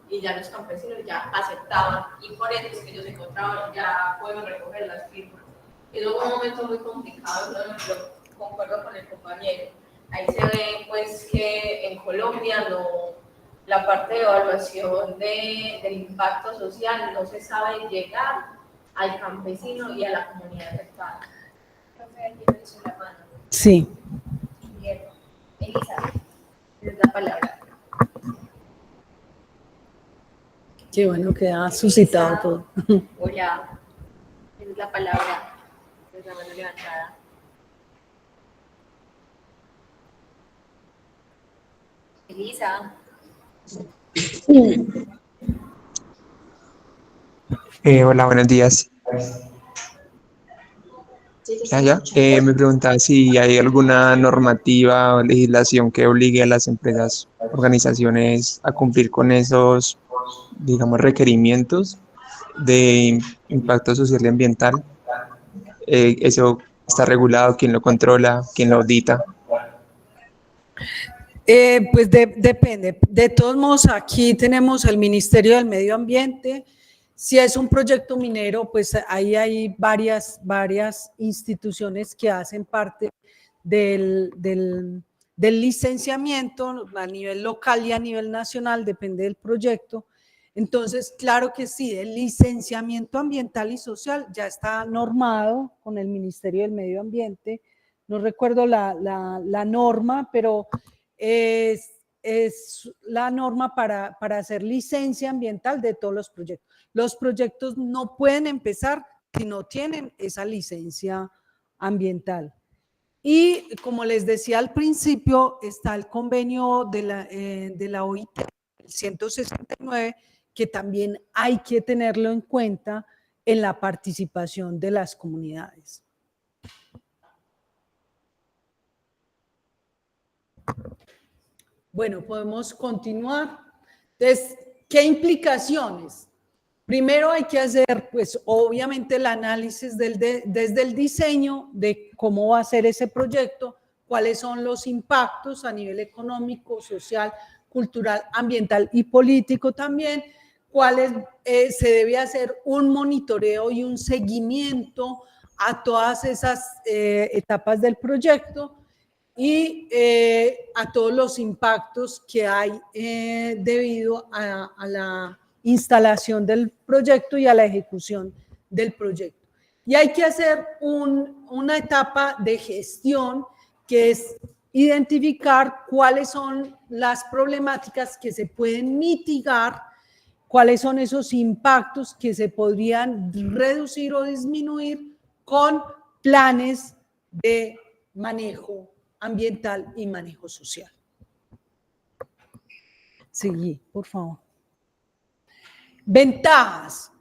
G: y ya los campesinos ya aceptaban. Y por eso es que ellos encontraban, ya pueden recoger las firmas. Y luego un momento muy complicado, ¿no? Pero concuerdo con el compañero. Ahí se ve pues que en Colombia la parte de evaluación del impacto social no se sabe llegar al campesino y a la comunidad afectada.
A: Sí.
G: Elisa, es la palabra.
A: Qué bueno que ha suscitado todo.
G: Hola, es la palabra. Es la mano levantada. Elisa.
I: Hola, buenos días. Me preguntaba si hay alguna normativa o legislación que obligue a las empresas, organizaciones a cumplir con esos, digamos, requerimientos de impacto social y ambiental. ¿Eso está regulado? ¿Quién lo controla? ¿Quién lo audita?
A: Pues depende. De todos modos, aquí tenemos el Ministerio del Medio Ambiente. Si es un proyecto minero, pues ahí hay varias instituciones que hacen parte del licenciamiento a nivel local y a nivel nacional, depende del proyecto. Entonces, claro que sí, el licenciamiento ambiental y social ya está normado con el Ministerio del Medio Ambiente. No recuerdo la norma, pero es la norma para hacer licencia ambiental de todos los proyectos. Los proyectos no pueden empezar si no tienen esa licencia ambiental. Y como les decía al principio, está el convenio de la OIT, el 169, que también hay que tenerlo en cuenta en la participación de las comunidades. Bueno, podemos continuar. Entonces, ¿qué implicaciones? Primero hay que hacer, pues, obviamente el análisis desde el diseño de cómo va a ser ese proyecto, cuáles son los impactos a nivel económico, social, cultural, ambiental y político también, se debe hacer un monitoreo y un seguimiento a todas esas etapas del proyecto. y a todos los impactos que hay debido a la instalación del proyecto y a la ejecución del proyecto. Y hay que hacer una etapa de gestión que es identificar cuáles son las problemáticas que se pueden mitigar, cuáles son esos impactos que se podrían reducir o disminuir con planes de manejo ambiental y manejo social. Seguí, por favor. Ventajas.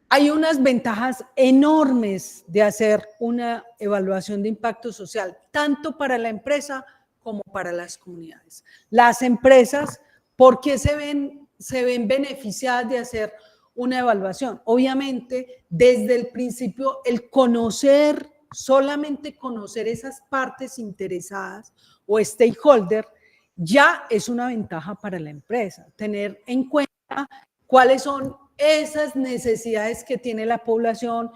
A: Hay unas ventajas enormes de hacer una evaluación de impacto social, tanto para la empresa como para las comunidades. Las empresas, ¿por qué se ven beneficiadas de hacer una evaluación? Obviamente, desde el principio, el conocer, solamente conocer esas partes interesadas o stakeholder, ya es una ventaja para la empresa. Tener en cuenta cuáles son esas necesidades que tiene la población,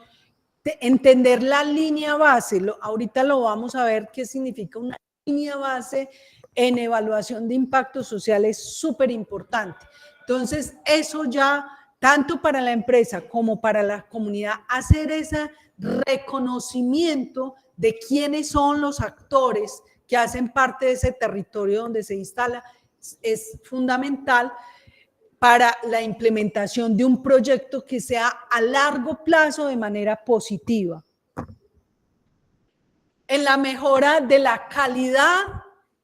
A: entender la línea base. Ahorita lo vamos a ver qué significa una línea base en evaluación de impacto social, es súper importante. Entonces, eso ya, tanto para la empresa como para la comunidad, hacer ese reconocimiento de quiénes son los actores que hacen parte de ese territorio donde se instala es fundamental para la implementación de un proyecto que sea a largo plazo de manera positiva. En la mejora de la calidad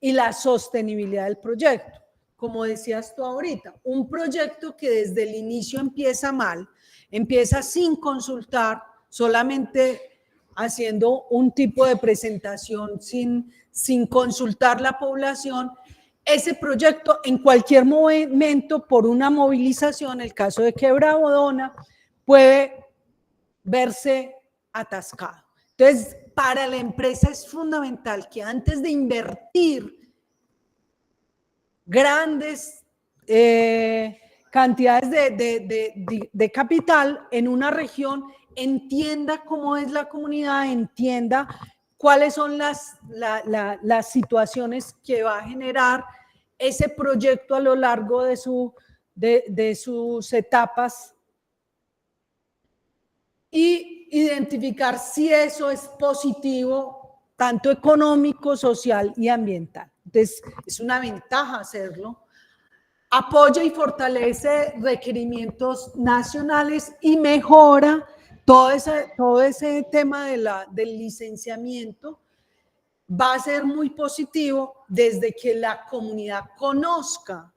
A: y la sostenibilidad del proyecto. Como decías tú ahorita, un proyecto que desde el inicio empieza mal, empieza sin consultar, solamente haciendo un tipo de presentación sin consultar la población, ese proyecto en cualquier momento por una movilización, el caso de Quebradona, puede verse atascado. Entonces, para la empresa es fundamental que antes de invertir grandes cantidades de capital en una región, entienda cómo es la comunidad, entienda cuáles son las situaciones que va a generar ese proyecto a lo largo de sus etapas y identificar si eso es positivo, tanto económico, social y ambiental. Entonces, es una ventaja hacerlo. Apoya y fortalece requerimientos nacionales y mejora todo ese tema del licenciamiento. Va a ser muy positivo desde que la comunidad conozca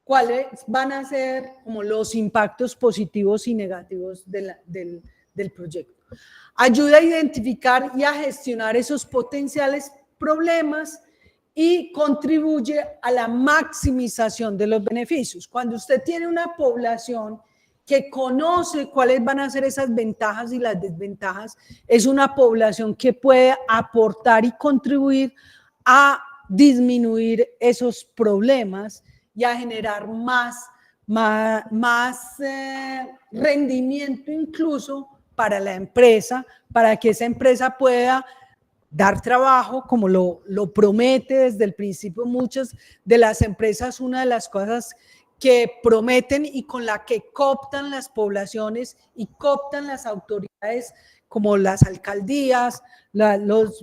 A: cuáles van a ser como los impactos positivos y negativos del proyecto. Ayuda a identificar y a gestionar esos potenciales problemas y contribuye a la maximización de los beneficios. Cuando usted tiene una población que conoce cuáles van a ser esas ventajas y las desventajas, es una población que puede aportar y contribuir a disminuir esos problemas y a generar más rendimiento incluso para la empresa, para que esa empresa pueda dar trabajo, como lo promete desde el principio muchas de las empresas. Una de las cosas que prometen y con la que cooptan las poblaciones y cooptan las autoridades como las alcaldías, en los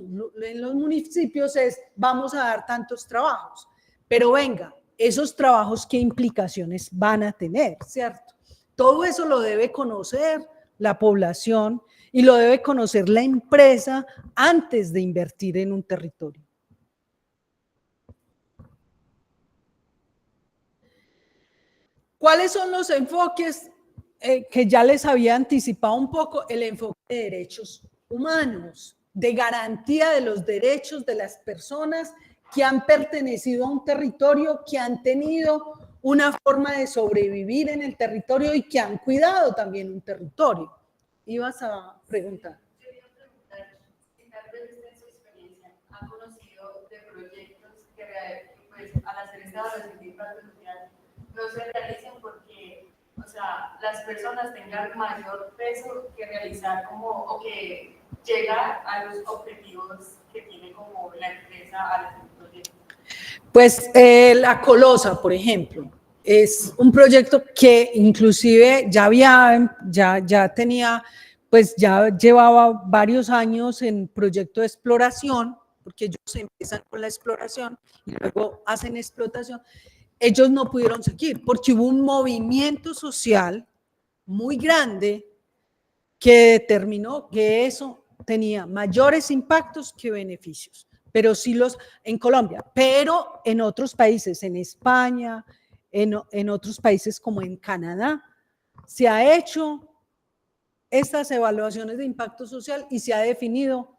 A: municipios es: vamos a dar tantos trabajos, pero venga, esos trabajos, ¿qué implicaciones van a tener? ¿Cierto? Todo eso lo debe conocer la población y lo debe conocer la empresa antes de invertir en un territorio. ¿Cuáles son los enfoques que ya les había anticipado un poco? El enfoque de derechos humanos, de garantía de los derechos de las personas que han pertenecido a un territorio, que han tenido una forma de sobrevivir en el territorio y que han cuidado también un territorio. Ibas a preguntar.
G: Quería preguntar si tal vez usted en su experiencia ha conocido de proyectos que pues, al hacer esta evaluación de impacto social no se realicen porque, o sea, las personas tengan mayor peso que realizar como, o que llegar a los objetivos que tiene como la empresa.
C: empresa al hacer un proyecto?
A: Pues la Colosa, por ejemplo, es un proyecto que inclusive ya tenía, pues ya llevaba varios años en proyecto de exploración, porque ellos empiezan con la exploración y luego hacen explotación. Ellos no pudieron seguir porque hubo un movimiento social muy grande que determinó que eso tenía mayores impactos que beneficios, pero sí en Colombia, pero en otros países, en España, en otros países como en Canadá, se ha hecho estas evaluaciones de impacto social y se ha definido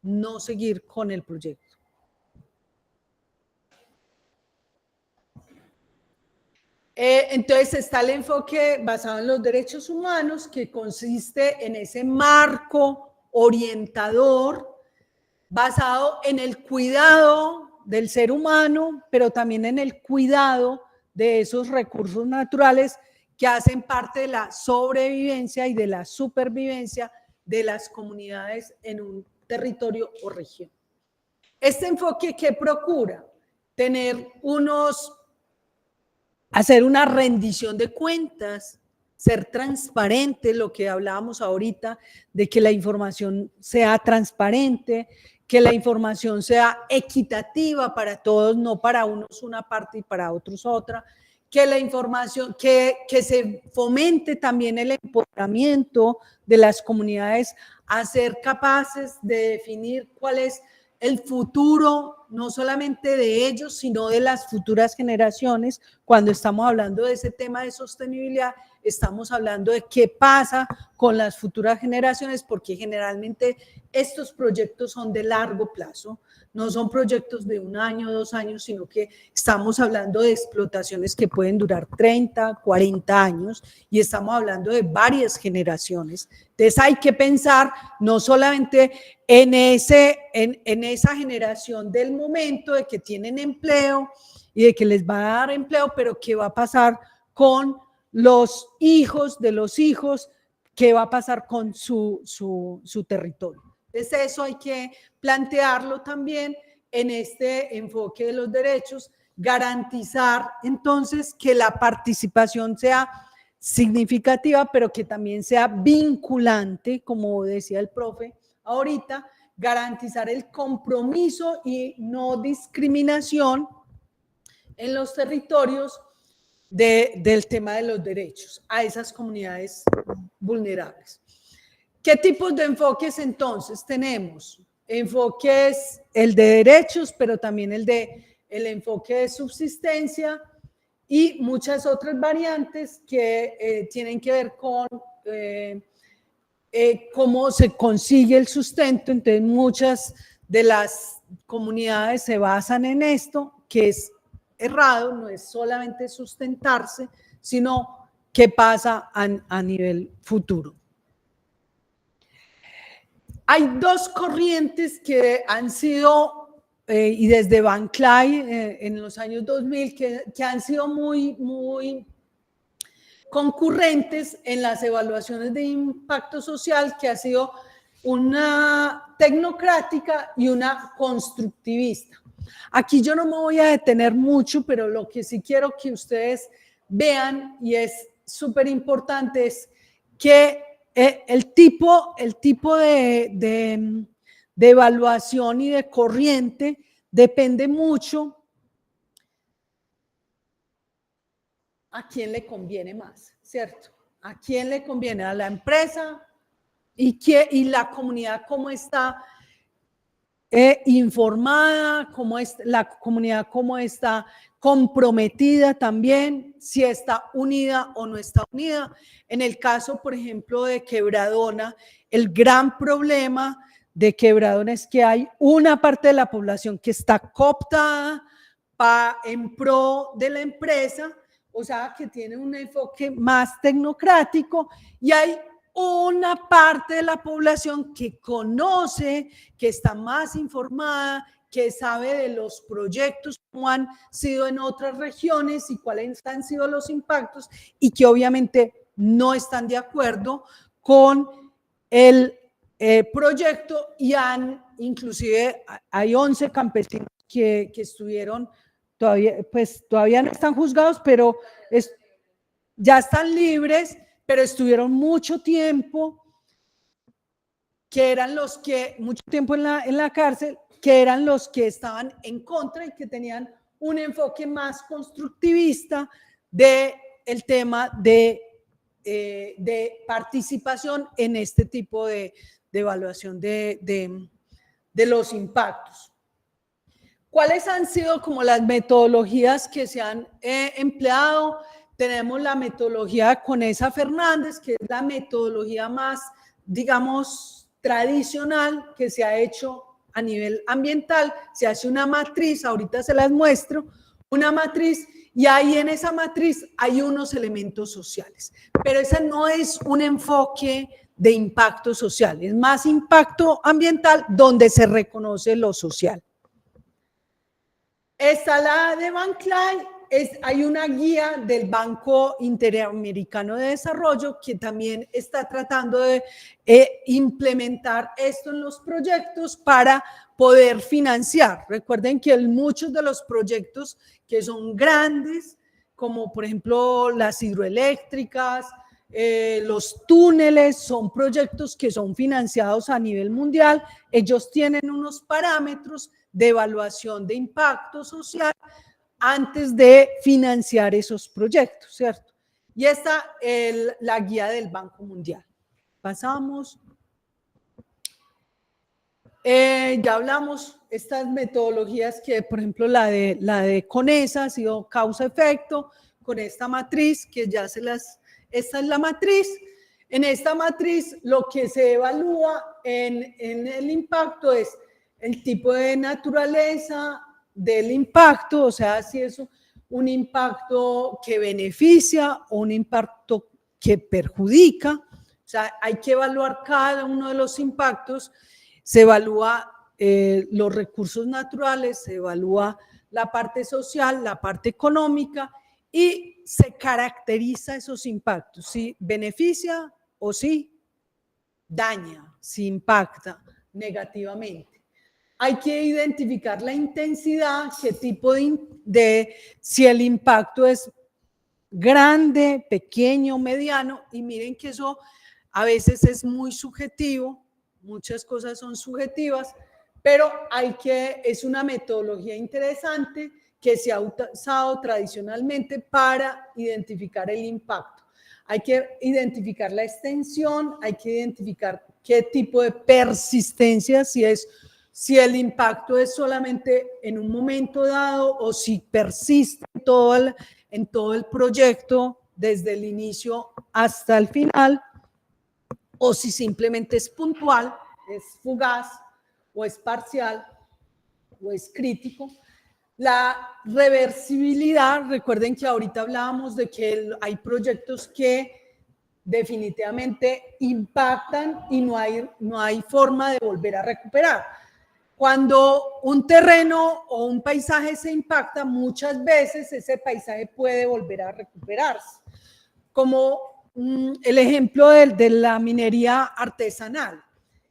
A: no seguir con el proyecto. Entonces está el enfoque basado en los derechos humanos, que consiste en ese marco orientador basado en el cuidado del ser humano, pero también en el cuidado de esos recursos naturales que hacen parte de la sobrevivencia y de la supervivencia de las comunidades en un territorio o región. Este enfoque, ¿qué procura? Hacer una rendición de cuentas, ser transparente, lo que hablábamos ahorita, de que la información sea transparente, que la información sea equitativa para todos, no para unos una parte y para otros otra, que la información, que se fomente también el empoderamiento de las comunidades a ser capaces de definir cuál es el futuro, no solamente de ellos, sino de las futuras generaciones. Cuando estamos hablando de ese tema de sostenibilidad, estamos hablando de qué pasa con las futuras generaciones, porque generalmente estos proyectos son de largo plazo, no son proyectos de 1 año, 2 años, sino que estamos hablando de explotaciones que pueden durar 30, 40 años y estamos hablando de varias generaciones. Entonces hay que pensar no solamente en esa generación del momento de que tienen empleo y de que les va a dar empleo, pero qué va a pasar con los hijos de los hijos, qué va a pasar con su territorio. Entonces eso hay que plantearlo también en este enfoque de los derechos, garantizar entonces que la participación sea significativa, pero que también sea vinculante, como decía el profe ahorita, garantizar el compromiso y no discriminación en los territorios del tema de los derechos a esas comunidades vulnerables. ¿Qué tipos de enfoques entonces tenemos? Enfoques, el de derechos, pero también el enfoque de subsistencia y muchas otras variantes que tienen que ver con cómo se consigue el sustento. Entonces muchas de las comunidades se basan en esto, que es errado, no es solamente sustentarse, sino qué pasa a nivel futuro. Hay 2 corrientes que han sido, y desde Van Clay en los años 2000, que han sido muy concurrentes en las evaluaciones de impacto social, que ha sido una tecnocrática y una constructivista. Aquí yo no me voy a detener mucho, pero lo que sí quiero que ustedes vean, y es súper importante, es que el tipo de evaluación y de corriente depende mucho a quién le conviene más, ¿cierto? ¿A quién le conviene? ¿A la empresa? ¿Y la comunidad cómo está informada? ¿Cómo es la comunidad, cómo está comprometida también? Si está unida o no está unida. En el caso, por ejemplo, de Quebradona, el gran problema de Quebradona es que hay una parte de la población que está cooptada en pro de la empresa, o sea, que tiene un enfoque más tecnocrático, y hay una parte de la población que conoce, que está más informada, que sabe de los proyectos, cómo han sido en otras regiones y cuáles han sido los impactos, y que obviamente no están de acuerdo con proyecto y inclusive hay 11 campesinos que estuvieron, todavía no están juzgados, pero ya están libres, pero estuvieron mucho tiempo, que eran los que, mucho tiempo en la cárcel, que eran los que estaban en contra y que tenían un enfoque más constructivista del tema de participación en este tipo de evaluación de los impactos. ¿Cuáles han sido como las metodologías que se han empleado? Tenemos la metodología de Conesa Fernández, que es la metodología más, digamos, tradicional que se ha hecho a nivel ambiental. Se hace una matriz, ahorita se las muestro, una matriz, y ahí en esa matriz hay unos elementos sociales. Pero ese no es un enfoque de impacto social, es más impacto ambiental donde se reconoce lo social. Esta la de Van Klein, hay una guía del Banco Interamericano de Desarrollo que también está tratando de implementar esto en los proyectos para poder financiar. Recuerden que muchos de los proyectos que son grandes, como por ejemplo las hidroeléctricas, los túneles, son proyectos que son financiados a nivel mundial. Ellos tienen unos parámetros de evaluación de impacto social antes de financiar esos proyectos, ¿cierto? Y esta es la guía del Banco Mundial. Pasamos. Ya hablamos estas metodologías que, por ejemplo, la de Conesa ha sido causa-efecto, con esta matriz que ya esta es la matriz. En esta matriz lo que se evalúa en el impacto es el tipo de naturaleza del impacto, o sea, si es un impacto que beneficia o un impacto que perjudica. O sea, hay que evaluar cada uno de los impactos. Se evalúa los recursos naturales, se evalúa la parte social, la parte económica, y se caracteriza esos impactos, si beneficia o si daña, si impacta negativamente. Hay que identificar la intensidad, qué tipo si el impacto es grande, pequeño, mediano, y miren que eso a veces es muy subjetivo, muchas cosas son subjetivas, pero es una metodología interesante que se ha usado tradicionalmente para identificar el impacto. Hay que identificar la extensión, hay que identificar qué tipo de persistencia, si el impacto es solamente en un momento dado o si persiste en todo el proyecto desde el inicio hasta el final, o si simplemente es puntual, es fugaz o es parcial o es crítico. La reversibilidad, recuerden que ahorita hablábamos de que hay proyectos que definitivamente impactan y no hay forma de volver a recuperar. Cuando un terreno o un paisaje se impacta, muchas veces ese paisaje puede volver a recuperarse. Como el ejemplo de la minería artesanal,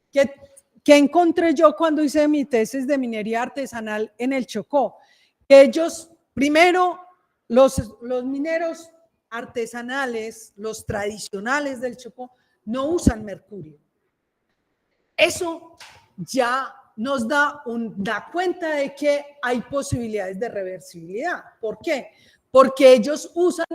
A: que encontré yo cuando hice mi tesis de minería artesanal en el Chocó. Ellos, primero, los mineros artesanales, los tradicionales del Chocó, no usan mercurio. Eso ya nos da cuenta de que hay posibilidades de reversibilidad. ¿Por qué? Porque ellos usan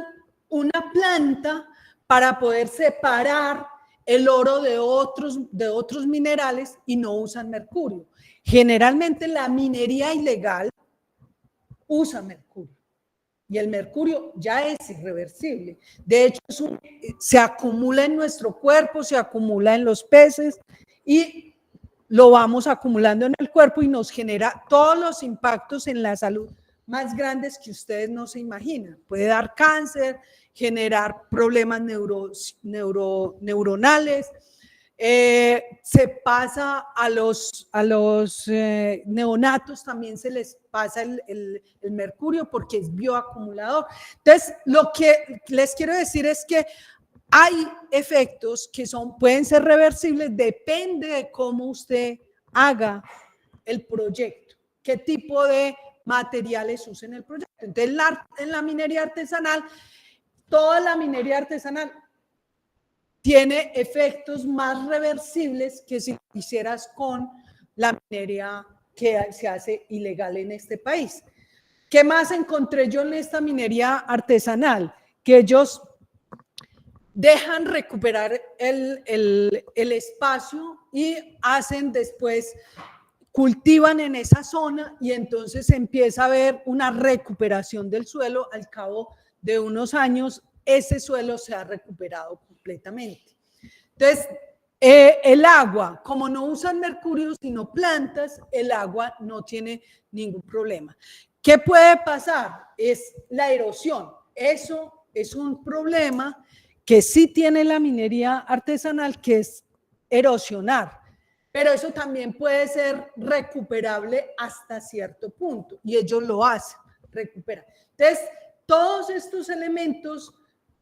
A: una planta para poder separar el oro de otros minerales y no usan mercurio. Generalmente la minería ilegal usa mercurio y el mercurio ya es irreversible. De hecho, se acumula en nuestro cuerpo, se acumula en los peces y lo vamos acumulando en el cuerpo y nos genera todos los impactos en la salud más grandes que ustedes no se imaginan. Puede dar cáncer, generar problemas neuronales, se pasa a los neonatos, también se les pasa el mercurio porque es bioacumulador. Entonces, lo que les quiero decir es que hay efectos que pueden ser reversibles, depende de cómo usted haga el proyecto, qué tipo de materiales use en el proyecto. Entonces, en la minería artesanal, toda la minería artesanal tiene efectos más reversibles que si hicieras con la minería que se hace ilegal en este país. ¿Qué más encontré yo en esta minería artesanal? Que ellos dejan recuperar el espacio y hacen después, cultivan en esa zona y entonces empieza a haber una recuperación del suelo. Al cabo de unos años, ese suelo se ha recuperado completamente. Entonces, el agua, como no usan mercurio sino plantas, el agua no tiene ningún problema. ¿Qué puede pasar? Es la erosión. Eso es un problema que sí tiene la minería artesanal, que es erosionar, pero eso también puede ser recuperable hasta cierto punto y ellos lo hacen, recuperan. Entonces, todos estos elementos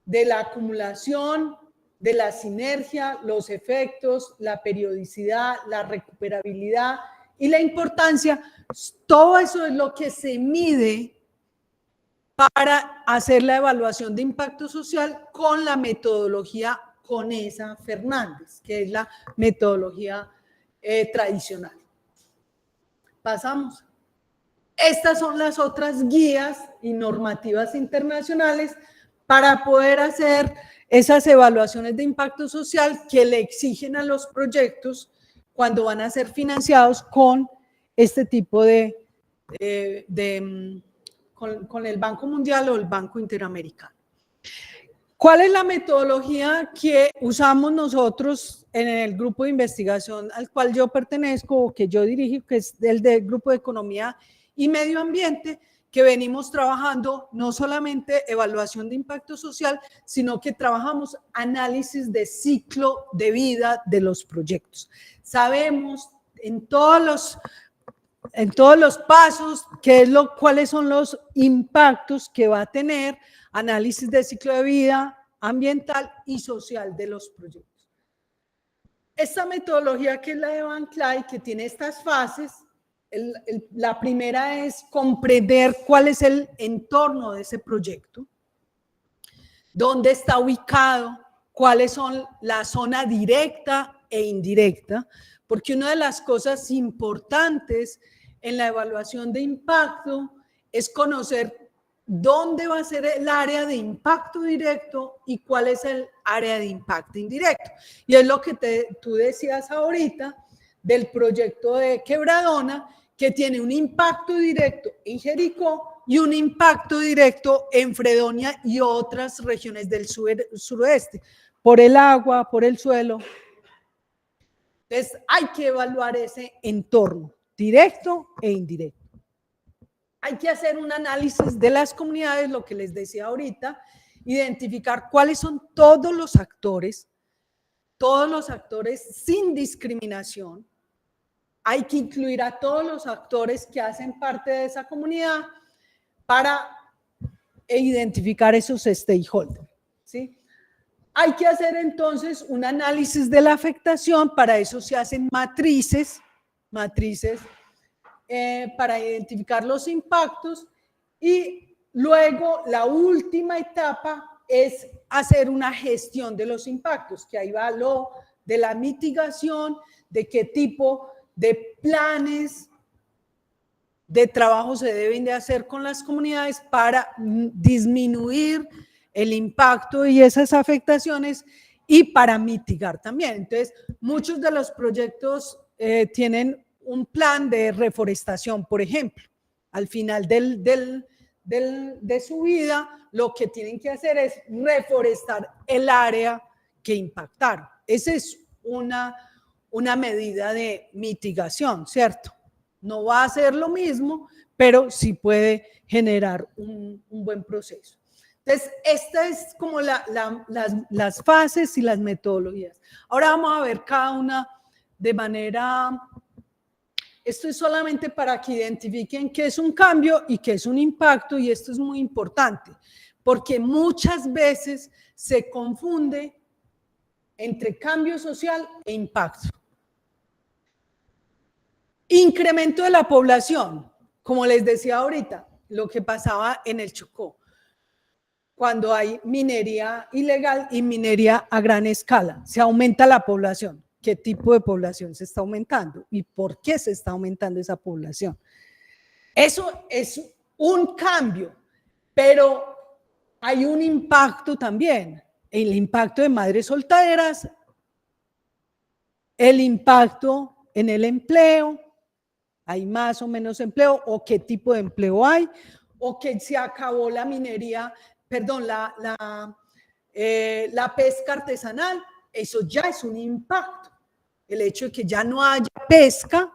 A: de la acumulación, de la sinergia, los efectos, la periodicidad, la recuperabilidad y la importancia, todo eso es lo que se mide para hacer la evaluación de impacto social con la metodología Conesa Fernández, que es la metodología tradicional. Pasamos. Estas son las otras guías y normativas internacionales para poder hacer esas evaluaciones de impacto social que le exigen a los proyectos cuando van a ser financiados con este tipo con el Banco Mundial o el Banco Interamericano. ¿Cuál es la metodología que usamos nosotros en el grupo de investigación al cual yo pertenezco o que yo dirijo, que es el del Grupo de Economía y Medio Ambiente, que venimos trabajando no solamente evaluación de impacto social, sino que trabajamos análisis de ciclo de vida de los proyectos? Sabemos en todos los pasos cuáles son los impactos que va a tener análisis de ciclo de vida ambiental y social de los proyectos. Esta metodología, que es la de Van Clyde, que tiene estas fases, la primera es comprender cuál es el entorno de ese proyecto, dónde está ubicado, cuáles son la zona directa e indirecta, porque una de las cosas importantes en la evaluación de impacto es conocer dónde va a ser el área de impacto directo y cuál es el área de impacto indirecto. Y es lo que tú decías ahorita del proyecto de Quebradona, que tiene un impacto directo en Jericó y un impacto directo en Fredonia y otras regiones del suroeste, por el agua, por el suelo. Entonces, hay que evaluar ese entorno, directo e indirecto. Hay que hacer un análisis de las comunidades, lo que les decía ahorita, identificar cuáles son todos los actores sin discriminación. Hay que incluir a todos los actores que hacen parte de esa comunidad para identificar esos stakeholders, ¿sí? Hay que hacer entonces un análisis de la afectación, para eso se hacen matrices para identificar los impactos, y luego la última etapa es hacer una gestión de los impactos, que ahí va lo de la mitigación, de qué tipo de planes de trabajo se deben de hacer con las comunidades para disminuir el impacto y esas afectaciones y para mitigar también. Entonces, muchos de los proyectos tienen un plan de reforestación, por ejemplo. Al final de su vida, lo que tienen que hacer es reforestar el área que impactaron. Esa es una medida de mitigación, ¿cierto? No va a ser lo mismo, pero sí puede generar un buen proceso. Entonces, esta es como las fases y las metodologías. Ahora vamos a ver cada una de manera... Esto es solamente para que identifiquen qué es un cambio y qué es un impacto, y esto es muy importante, porque muchas veces se confunde entre cambio social e impacto. Incremento de la población, como les decía ahorita, lo que pasaba en el Chocó, cuando hay minería ilegal y minería a gran escala, se aumenta la población. ¿Qué tipo de población se está aumentando? ¿Y por qué se está aumentando esa población? Eso es un cambio, pero hay un impacto también, el impacto de madres solteras, el impacto en el empleo, hay más o menos empleo, o qué tipo de empleo hay, o que se acabó la minería, perdón, la pesca artesanal, eso ya es un impacto. El hecho de que ya no haya pesca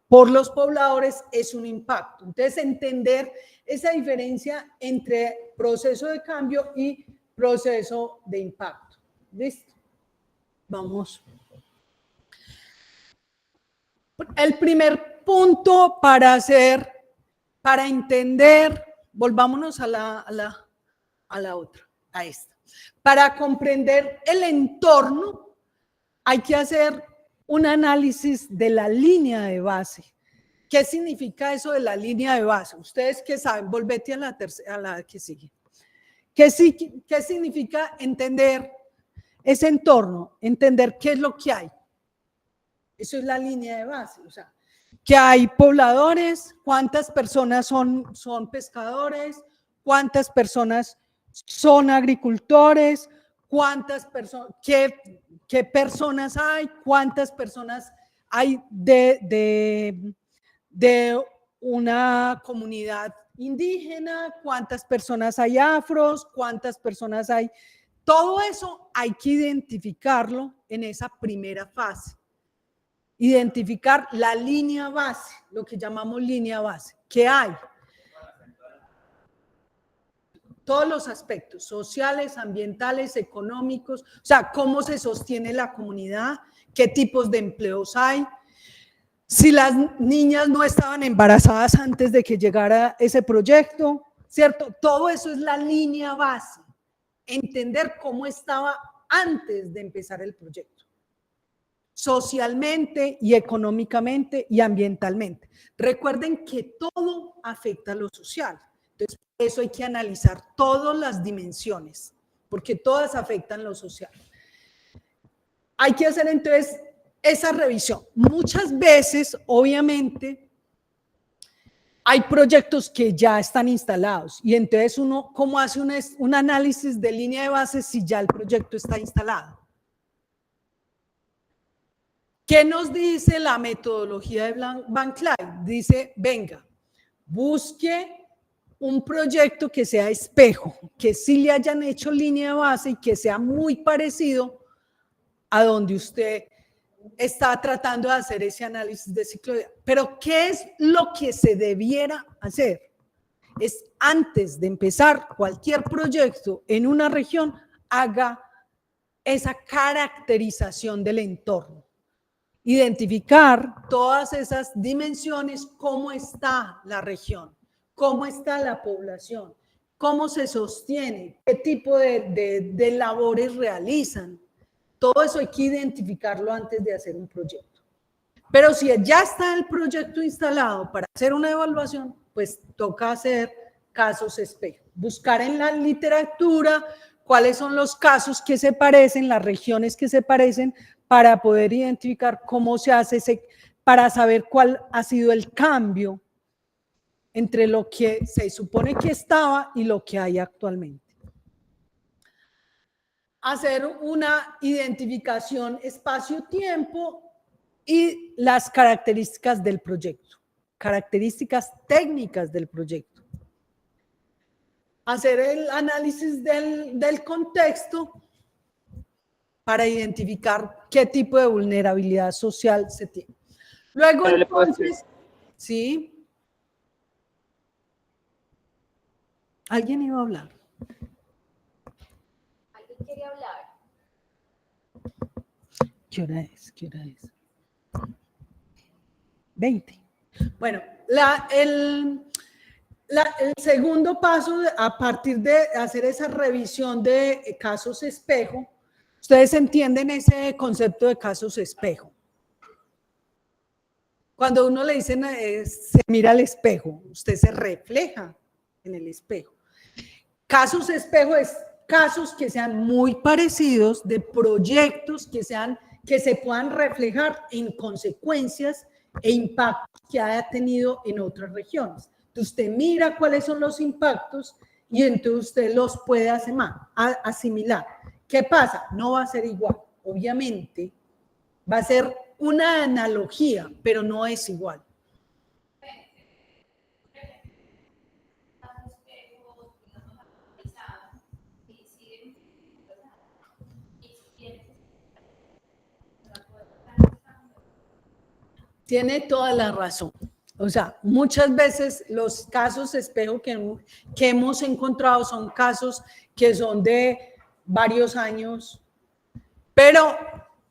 A: por los pobladores es un impacto. Entonces, entender esa diferencia entre proceso de cambio y proceso de impacto. ¿Listo? Vamos. El primer punto para entender, volvámonos a la otra, a esta. Para comprender el entorno, hay que hacer un análisis de la línea de base. ¿Qué significa eso de la línea de base? Ustedes que saben, volvete a la que sigue. ¿Qué significa entender ese entorno? Entender qué es lo que hay. Eso es la línea de base, o sea, que hay pobladores, cuántas personas son pescadores, cuántas personas son agricultores, cuántas personas, qué personas hay, cuántas personas hay de una comunidad indígena, cuántas personas hay afros, cuántas personas hay. Todo eso hay que identificarlo en esa primera fase. Identificar la línea base, lo que llamamos línea base. ¿Qué hay? Todos los aspectos sociales, ambientales, económicos, o sea, cómo se sostiene la comunidad, qué tipos de empleos hay, si las niñas no estaban embarazadas antes de que llegara ese proyecto, ¿cierto? Todo eso es la línea base, entender cómo estaba antes de empezar el proyecto, socialmente y económicamente y ambientalmente. Recuerden que todo afecta a lo social. Entonces, por eso hay que analizar todas las dimensiones, porque todas afectan lo social. Hay que hacer entonces esa revisión. Muchas veces, obviamente, hay proyectos que ya están instalados y entonces uno, ¿cómo hace un análisis de línea de base si ya el proyecto está instalado? ¿Qué nos dice la metodología de Van Clyne? Dice, venga, busque un proyecto que sea espejo, que sí le hayan hecho línea de base y que sea muy parecido a donde usted está tratando de hacer ese análisis de ciclo de vida. Pero ¿qué es lo que se debiera hacer? Es antes de empezar cualquier proyecto en una región, haga esa caracterización del entorno. Identificar todas esas dimensiones, cómo está la región, cómo está la población, cómo se sostiene, qué tipo de labores realizan. Todo eso hay que identificarlo antes de hacer un proyecto. Pero si ya está el proyecto instalado para hacer una evaluación, pues toca hacer casos espejo. Buscar en la literatura cuáles son los casos que se parecen, las regiones que se parecen, para poder identificar cómo se hace para saber cuál ha sido el cambio entre lo que se supone que estaba y lo que hay actualmente. Hacer una identificación espacio-tiempo y las características del proyecto, características técnicas del proyecto. Hacer el análisis del contexto para identificar qué tipo de vulnerabilidad social se tiene. Luego, entonces, ¿sí? ¿Alguien iba a hablar?
G: ¿Alguien quería hablar?
A: ¿Qué hora es? ¿Qué hora es? 20. Bueno, el segundo paso, a partir de hacer esa revisión de casos espejo, Ustedes entienden ese concepto de casos espejo. Cuando uno le dicen se mira al espejo, usted se refleja en el espejo. Casos espejo es casos que sean muy parecidos, de proyectos que se puedan reflejar en consecuencias e impactos que haya tenido en otras regiones. Entonces usted mira cuáles son los impactos y entonces usted los puede asimilar. ¿Qué pasa? No va a ser igual, obviamente. Va a ser una analogía, pero no es igual. Tiene toda la razón. O sea, muchas veces los casos espejo que hemos encontrado son casos que son de varios años, pero,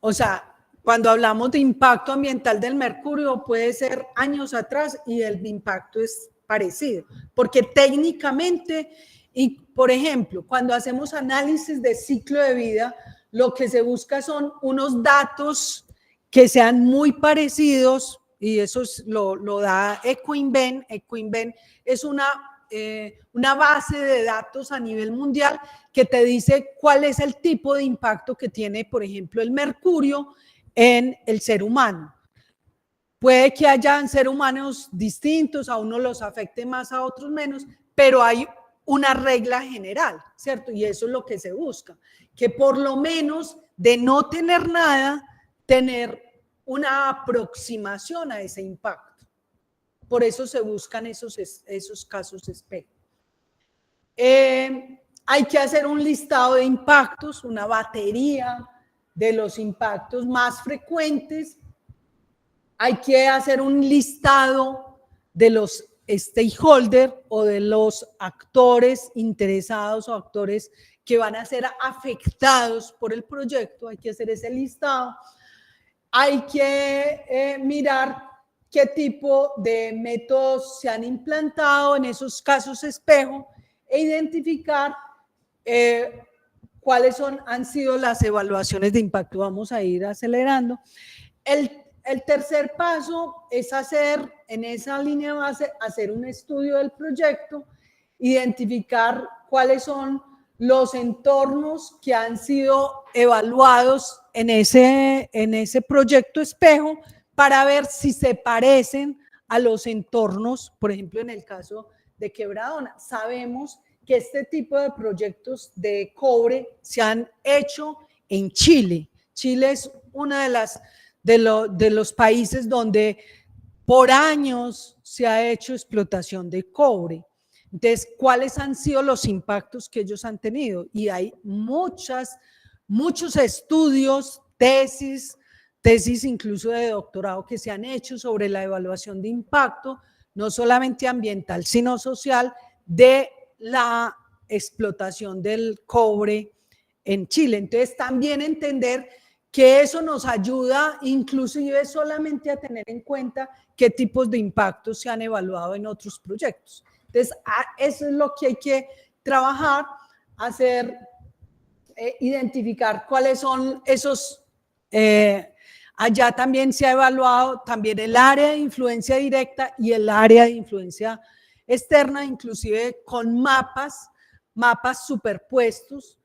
A: o sea, cuando hablamos de impacto ambiental del mercurio puede ser años atrás y el impacto es parecido, porque técnicamente, y por ejemplo, cuando hacemos análisis de ciclo de vida, lo que se busca son unos datos que sean muy parecidos, y eso lo da Ecoinven. Ecoinven es una base de datos a nivel mundial que te dice cuál es el tipo de impacto que tiene, por ejemplo, el mercurio en el ser humano. Puede que hayan seres humanos distintos, a unos los afecte más, a otros menos, pero hay una regla general, ¿cierto? Y eso es lo que se busca, que por lo menos de no tener nada, tener una aproximación a ese impacto. Por eso se buscan esos casos espejo. Hay que hacer un listado de impactos, una batería de los impactos más frecuentes. Hay que hacer un listado de los stakeholders o de los actores interesados o actores que van a ser afectados por el proyecto. Hay que hacer ese listado. Hay que mirar qué tipo de métodos se han implantado en esos casos espejo e identificar cuáles han sido las evaluaciones de impacto. Vamos a ir acelerando. El tercer paso es hacer, en esa línea base, hacer un estudio del proyecto, identificar cuáles son los entornos que han sido evaluados en ese proyecto espejo para ver si se parecen a los entornos, por ejemplo, en el caso de Quebradona. Sabemos que este tipo de proyectos de cobre se han hecho en Chile. Chile es uno de los países donde por años se ha hecho explotación de cobre. Entonces, ¿cuáles han sido los impactos que ellos han tenido? Y hay muchos estudios, tesis incluso de doctorado que se han hecho sobre la evaluación de impacto, no solamente ambiental, sino social, de la explotación del cobre en Chile. Entonces, también entender que eso nos ayuda inclusive solamente a tener en cuenta qué tipos de impactos se han evaluado en otros proyectos. Entonces, eso es lo que hay que trabajar, hacer, identificar cuáles son esos. Allá también se ha evaluado también el área de influencia directa y el área de influencia externa, inclusive con mapas superpuestos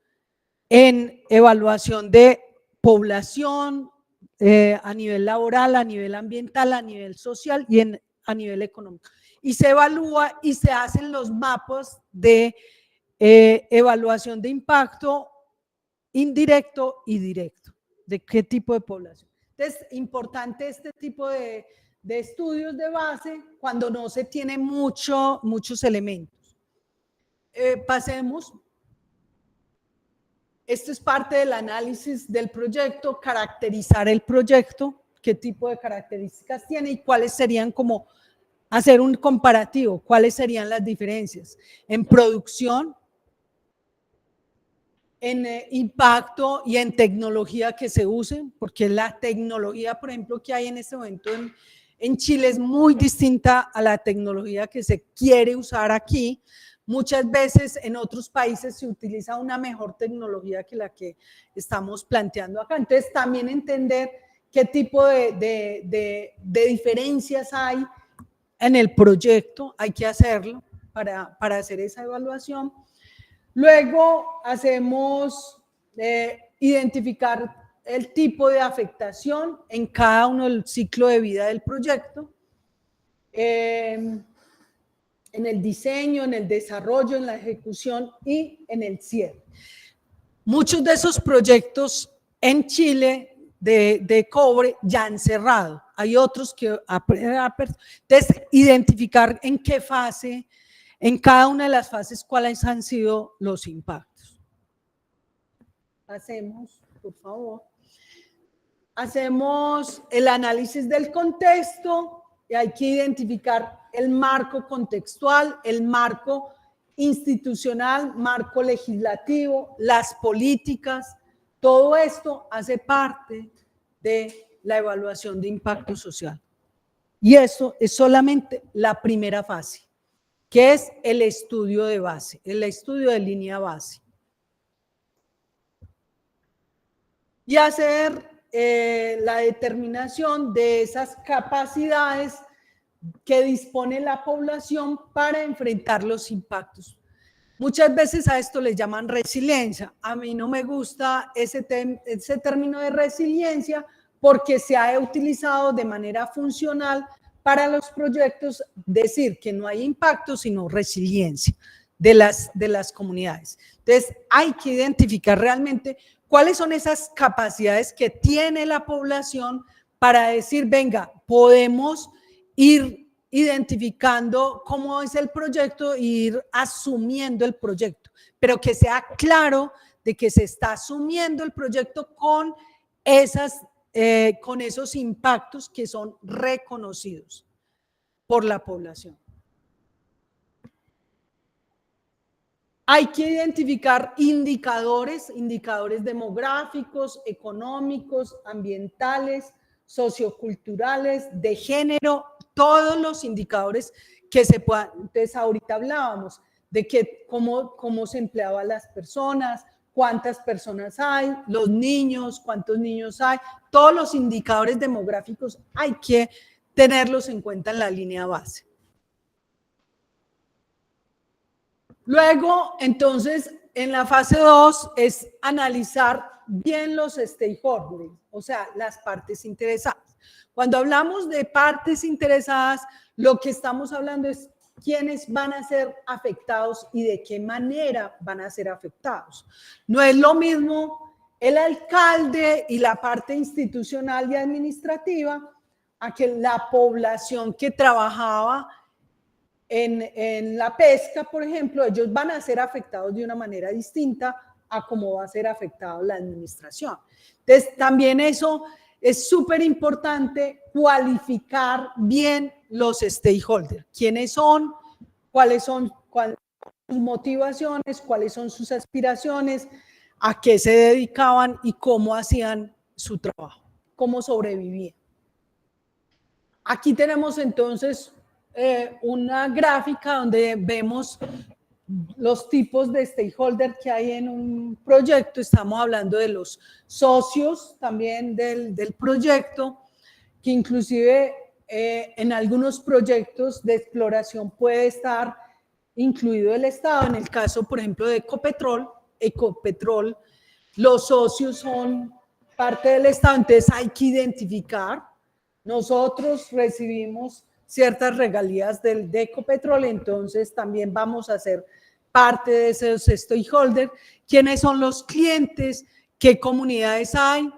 A: en evaluación de población a nivel laboral, a nivel ambiental, a nivel social y a nivel económico. Y se evalúa y se hacen los mapas de evaluación de impacto indirecto y directo, de qué tipo de población. Entonces, importante este tipo de estudios de base cuando no se tienen muchos elementos. Pasemos. Esto es parte del análisis del proyecto, caracterizar el proyecto, qué tipo de características tiene y cuáles serían, como hacer un comparativo, cuáles serían las diferencias en producción, en impacto y en tecnología que se use, porque la tecnología, por ejemplo, que hay en este momento en Chile es muy distinta a la tecnología que se quiere usar aquí, Muchas veces en otros países se utiliza una mejor tecnología que la que estamos planteando acá. Entonces, también entender qué tipo de diferencias hay en el proyecto, hay que hacerlo para hacer esa evaluación. Luego hacemos identificar el tipo de afectación en cada uno del ciclo de vida del proyecto, en el diseño, en el desarrollo, en la ejecución y en el cierre. Muchos de esos proyectos en Chile de cobre ya han cerrado. Hay otros que... Entonces, identificar en qué fase, en cada una de las fases, cuáles han sido los impactos. Hacemos, por favor. Hacemos el análisis del contexto y hay que identificar el marco contextual, el marco institucional, marco legislativo, las políticas. Todo esto hace parte de la evaluación de impacto social. Y eso es solamente la primera fase, que es el estudio de base, el estudio de línea base. Y hacer la determinación de esas capacidades que dispone la población para enfrentar los impactos. Muchas veces a esto le llaman resiliencia. A mí no me gusta ese término de resiliencia porque se ha utilizado de manera funcional para los proyectos, decir que no hay impacto, sino resiliencia de las comunidades. Entonces, hay que identificar realmente cuáles son esas capacidades que tiene la población para decir, venga, podemos ir identificando cómo es el proyecto e ir asumiendo el proyecto, pero que sea claro de que se está asumiendo el proyecto con esos impactos que son reconocidos por la población. Hay que identificar indicadores demográficos, económicos, ambientales, socioculturales, de género, todos los indicadores que se puedan. Entonces, ahorita hablábamos de que cómo se empleaban las personas, cuántas personas hay, los niños, cuántos niños hay, todos los indicadores demográficos hay que tenerlos en cuenta en la línea base. Luego, entonces, en la fase 2 es analizar bien los stakeholders, o sea, las partes interesadas. Cuando hablamos de partes interesadas, lo que estamos hablando es quiénes van a ser afectados y de qué manera van a ser afectados. No es lo mismo el alcalde y la parte institucional y administrativa a que la población que trabajaba en la pesca, por ejemplo, ellos van a ser afectados de una manera distinta a cómo va a ser afectado la administración. Entonces, también eso es súper importante, cualificar bien los stakeholders. ¿Quiénes son? ¿Cuáles son sus motivaciones? ¿Cuáles son sus aspiraciones? ¿A qué se dedicaban? Y cómo hacían su trabajo, cómo sobrevivían. Aquí tenemos entonces una gráfica donde vemos los tipos de stakeholder que hay en un proyecto. Estamos hablando de los socios también del proyecto, que inclusive en algunos proyectos de exploración puede estar incluido el Estado. En el caso, por ejemplo, de Ecopetrol, los socios son parte del Estado, entonces hay que identificar. Nosotros recibimos ciertas regalías de Ecopetrol, entonces también vamos a ser parte de esos stakeholders. ¿Quiénes son los clientes? ¿Qué comunidades hay?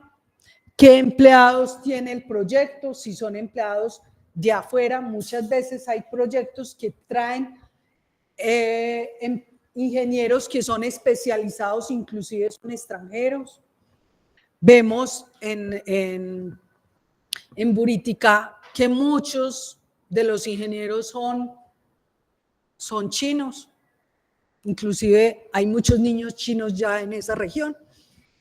A: ¿Qué empleados tiene el proyecto? Si son empleados de afuera, muchas veces hay proyectos que traen ingenieros que son especializados, inclusive son extranjeros. Vemos en Buriticá que muchos de los ingenieros son chinos, inclusive hay muchos niños chinos ya en esa región,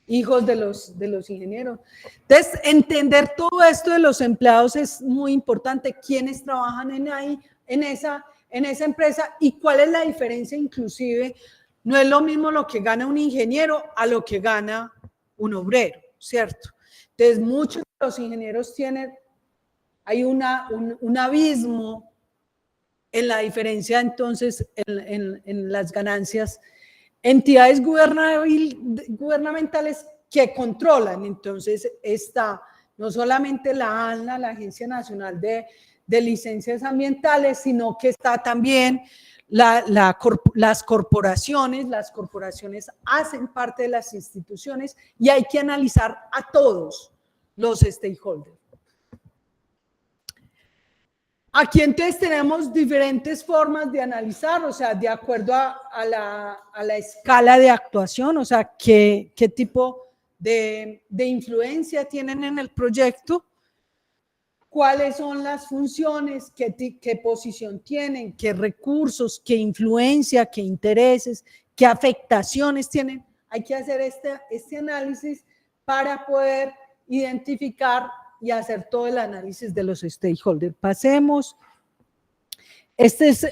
A: hijos de los ingenieros. Entonces, entender todo esto de los empleados es muy importante, quiénes trabajan en esa en esa empresa y cuál es la diferencia inclusive. No es lo mismo lo que gana un ingeniero a lo que gana un obrero, ¿cierto? Entonces, muchos de los ingenieros hay un abismo en la diferencia, entonces, en las ganancias. Entidades gubernamentales que controlan, entonces, está no solamente la ANLA, la Agencia Nacional de Licencias Ambientales, sino que está también las corporaciones. Las corporaciones hacen parte de las instituciones y hay que analizar a todos los stakeholders. Aquí entonces tenemos diferentes formas de analizar, o sea, de acuerdo a la escala de actuación, o sea, qué tipo de influencia tienen en el proyecto, cuáles son las funciones, qué posición tienen, qué recursos, qué influencia, qué intereses, qué afectaciones tienen. Hay que hacer este análisis para poder identificar y hacer todo el análisis de los stakeholders. Pasemos. Este es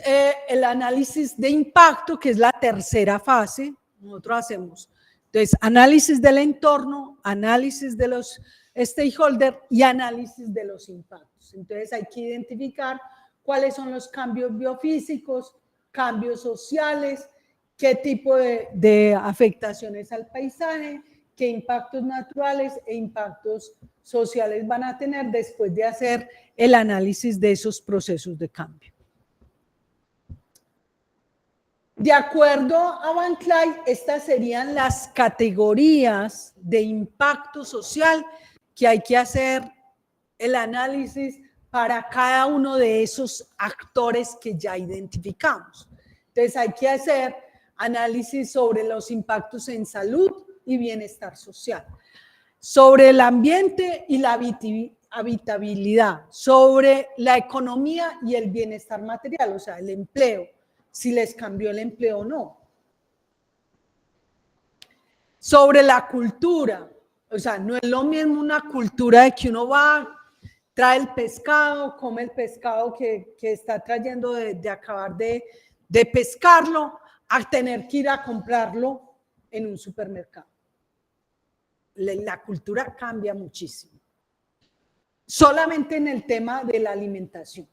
A: el análisis de impacto, que es la tercera fase. Nosotros hacemos, entonces, análisis del entorno, análisis de los stakeholders y análisis de los impactos. Entonces, hay que identificar cuáles son los cambios biofísicos, cambios sociales, qué tipo de afectaciones al paisaje, qué impactos naturales e impactos sociales van a tener después de hacer el análisis de esos procesos de cambio. De acuerdo a Van Clyde, estas serían las categorías de impacto social que hay que hacer el análisis para cada uno de esos actores que ya identificamos. Entonces hay que hacer análisis sobre los impactos en salud y bienestar social, sobre el ambiente y la habitabilidad, sobre la economía y el bienestar material, o sea, el empleo, si les cambió el empleo o no. Sobre la cultura, o sea, no es lo mismo una cultura de que uno va, trae el pescado, come el pescado que está trayendo de acabar de pescarlo, a tener que ir a comprarlo en un supermercado. La cultura cambia muchísimo. Solamente en el tema de la alimentación,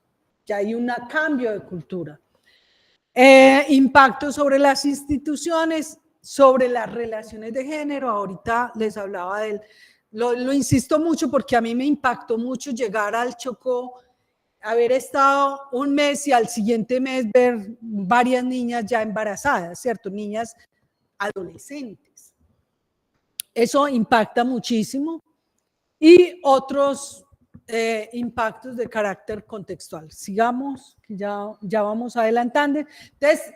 A: que hay un cambio de cultura. Impacto sobre las instituciones, sobre las relaciones de género. Ahorita les hablaba de él. Lo insisto mucho porque a mí me impactó mucho llegar al Chocó, haber estado un mes y al siguiente mes ver varias niñas ya embarazadas, ¿cierto? Niñas adolescentes. Eso impacta muchísimo. Y otros impactos de carácter contextual. Sigamos, que ya vamos adelantando. Entonces,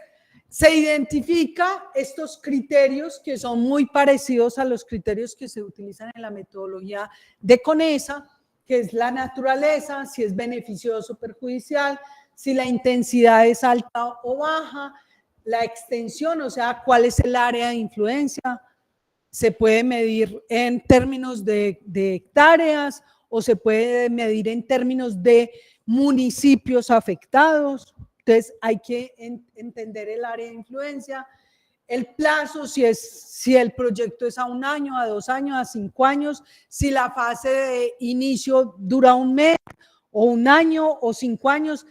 A: se identifica estos criterios que son muy parecidos a los criterios que se utilizan en la metodología de CONESA, que es la naturaleza, si es beneficioso o perjudicial, si la intensidad es alta o baja, la extensión, o sea, cuál es el área de influencia. Se puede medir en términos de hectáreas o se puede medir en términos de municipios afectados. Entonces hay que entender el área de influencia, el plazo, si el proyecto es a 1 año, a 2 años, a 5 años, si la fase de inicio dura 1 mes o 1 año o 5 años.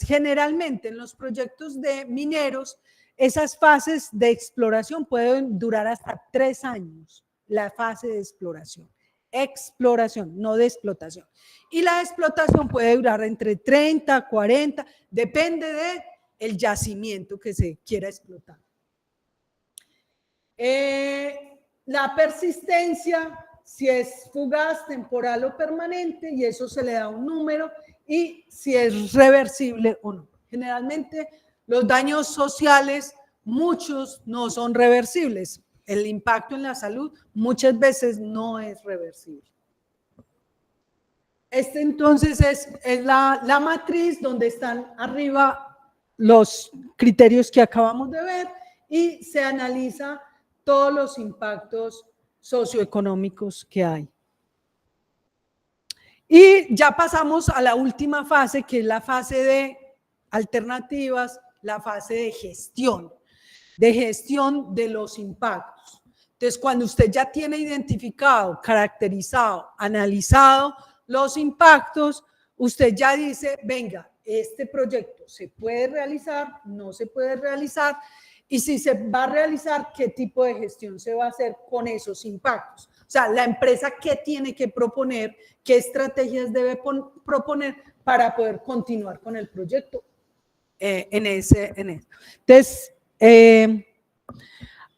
A: Generalmente en los proyectos de mineros, esas fases de exploración pueden durar hasta 3 años, la fase de exploración, no de explotación. Y la explotación puede durar entre 30, 40, depende del yacimiento que se quiera explotar. La persistencia, si es fugaz, temporal o permanente, y eso se le da un número, y si es reversible o no. Generalmente los daños sociales, muchos no son reversibles. El impacto en la salud muchas veces no es reversible. Entonces es la matriz donde están arriba los criterios que acabamos de ver y se analiza todos los impactos socioeconómicos que hay. Y ya pasamos a la última fase, que es la fase de alternativas, la fase de gestión de los impactos. Entonces, cuando usted ya tiene identificado, caracterizado, analizado los impactos, usted ya dice, venga, este proyecto se puede realizar, no se puede realizar, y si se va a realizar, ¿qué tipo de gestión se va a hacer con esos impactos? O sea, la empresa, ¿qué tiene que proponer? ¿Qué estrategias debe proponer para poder continuar con el proyecto? Entonces,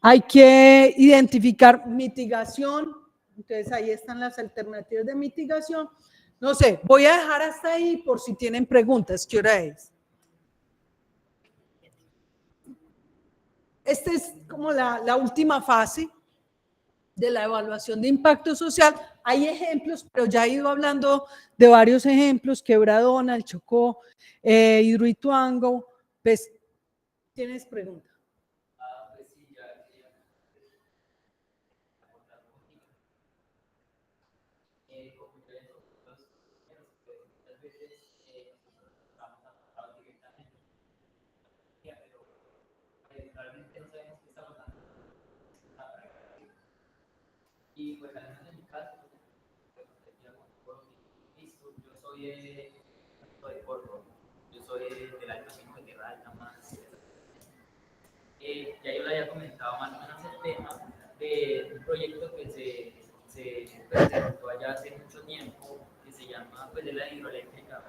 A: hay que identificar mitigación. Entonces, ahí están las alternativas de mitigación. No sé, voy a dejar hasta ahí por si tienen preguntas. ¿Qué hora es? Esta es como la última fase de la evaluación de impacto social. Hay ejemplos, pero ya he ido hablando de varios ejemplos, Quebradona, el Chocó, Hidroituango. Pues, ¿tienes pregunta?
C: Pues sí, ya quería aportar un poquito. Como ustedes muchas veces vamos a trabajar directamente, pero realmente no sabemos qué está pasando. Y pues al menos en mi caso, listo, yo soy de Córdoba, yo soy de la educación federal, nada más. Ya yo le había comentado más o menos el tema de un proyecto que se presentó allá hace mucho tiempo, que se llama pues, de la hidroeléctrica.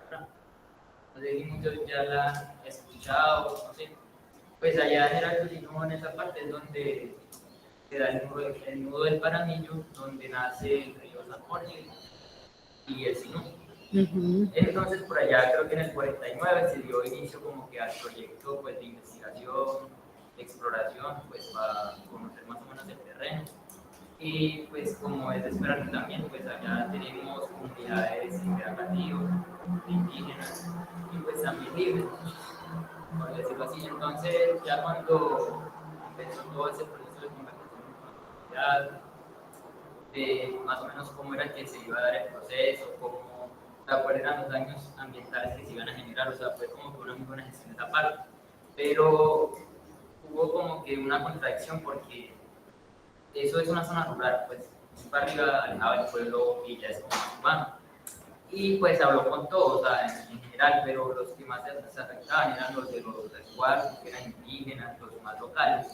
C: No sé si muchos ya la han escuchado, no sé. Pues allá en Heraclino, en esa parte es donde se da el nudo del Paramillo, donde nace el río San Jorge y el Sinú. Entonces, por allá creo que en el 49 se dio inicio como que al proyecto pues, de investigación, de exploración, pues para conocer más o menos el terreno. Y pues como es de esperar también, pues allá tenemos comunidades interactivas, indígenas y pues también libres, por decirlo así. Entonces, ya cuando empezó todo ese proceso de conversación con la comunidad, de más o menos cómo era que se iba a dar el proceso, cómo, o sea, cuáles eran los daños ambientales que se iban a generar, o sea, fue como que una muy buena gestión de esa parte. Pero hubo como que una contradicción porque eso es una zona rural, pues, para arriba, alejado del pueblo y ya es como urbano. Y pues habló con todos, o sea, en general, pero los que más se afectaban eran los de los resguardos, que eran indígenas, los más locales.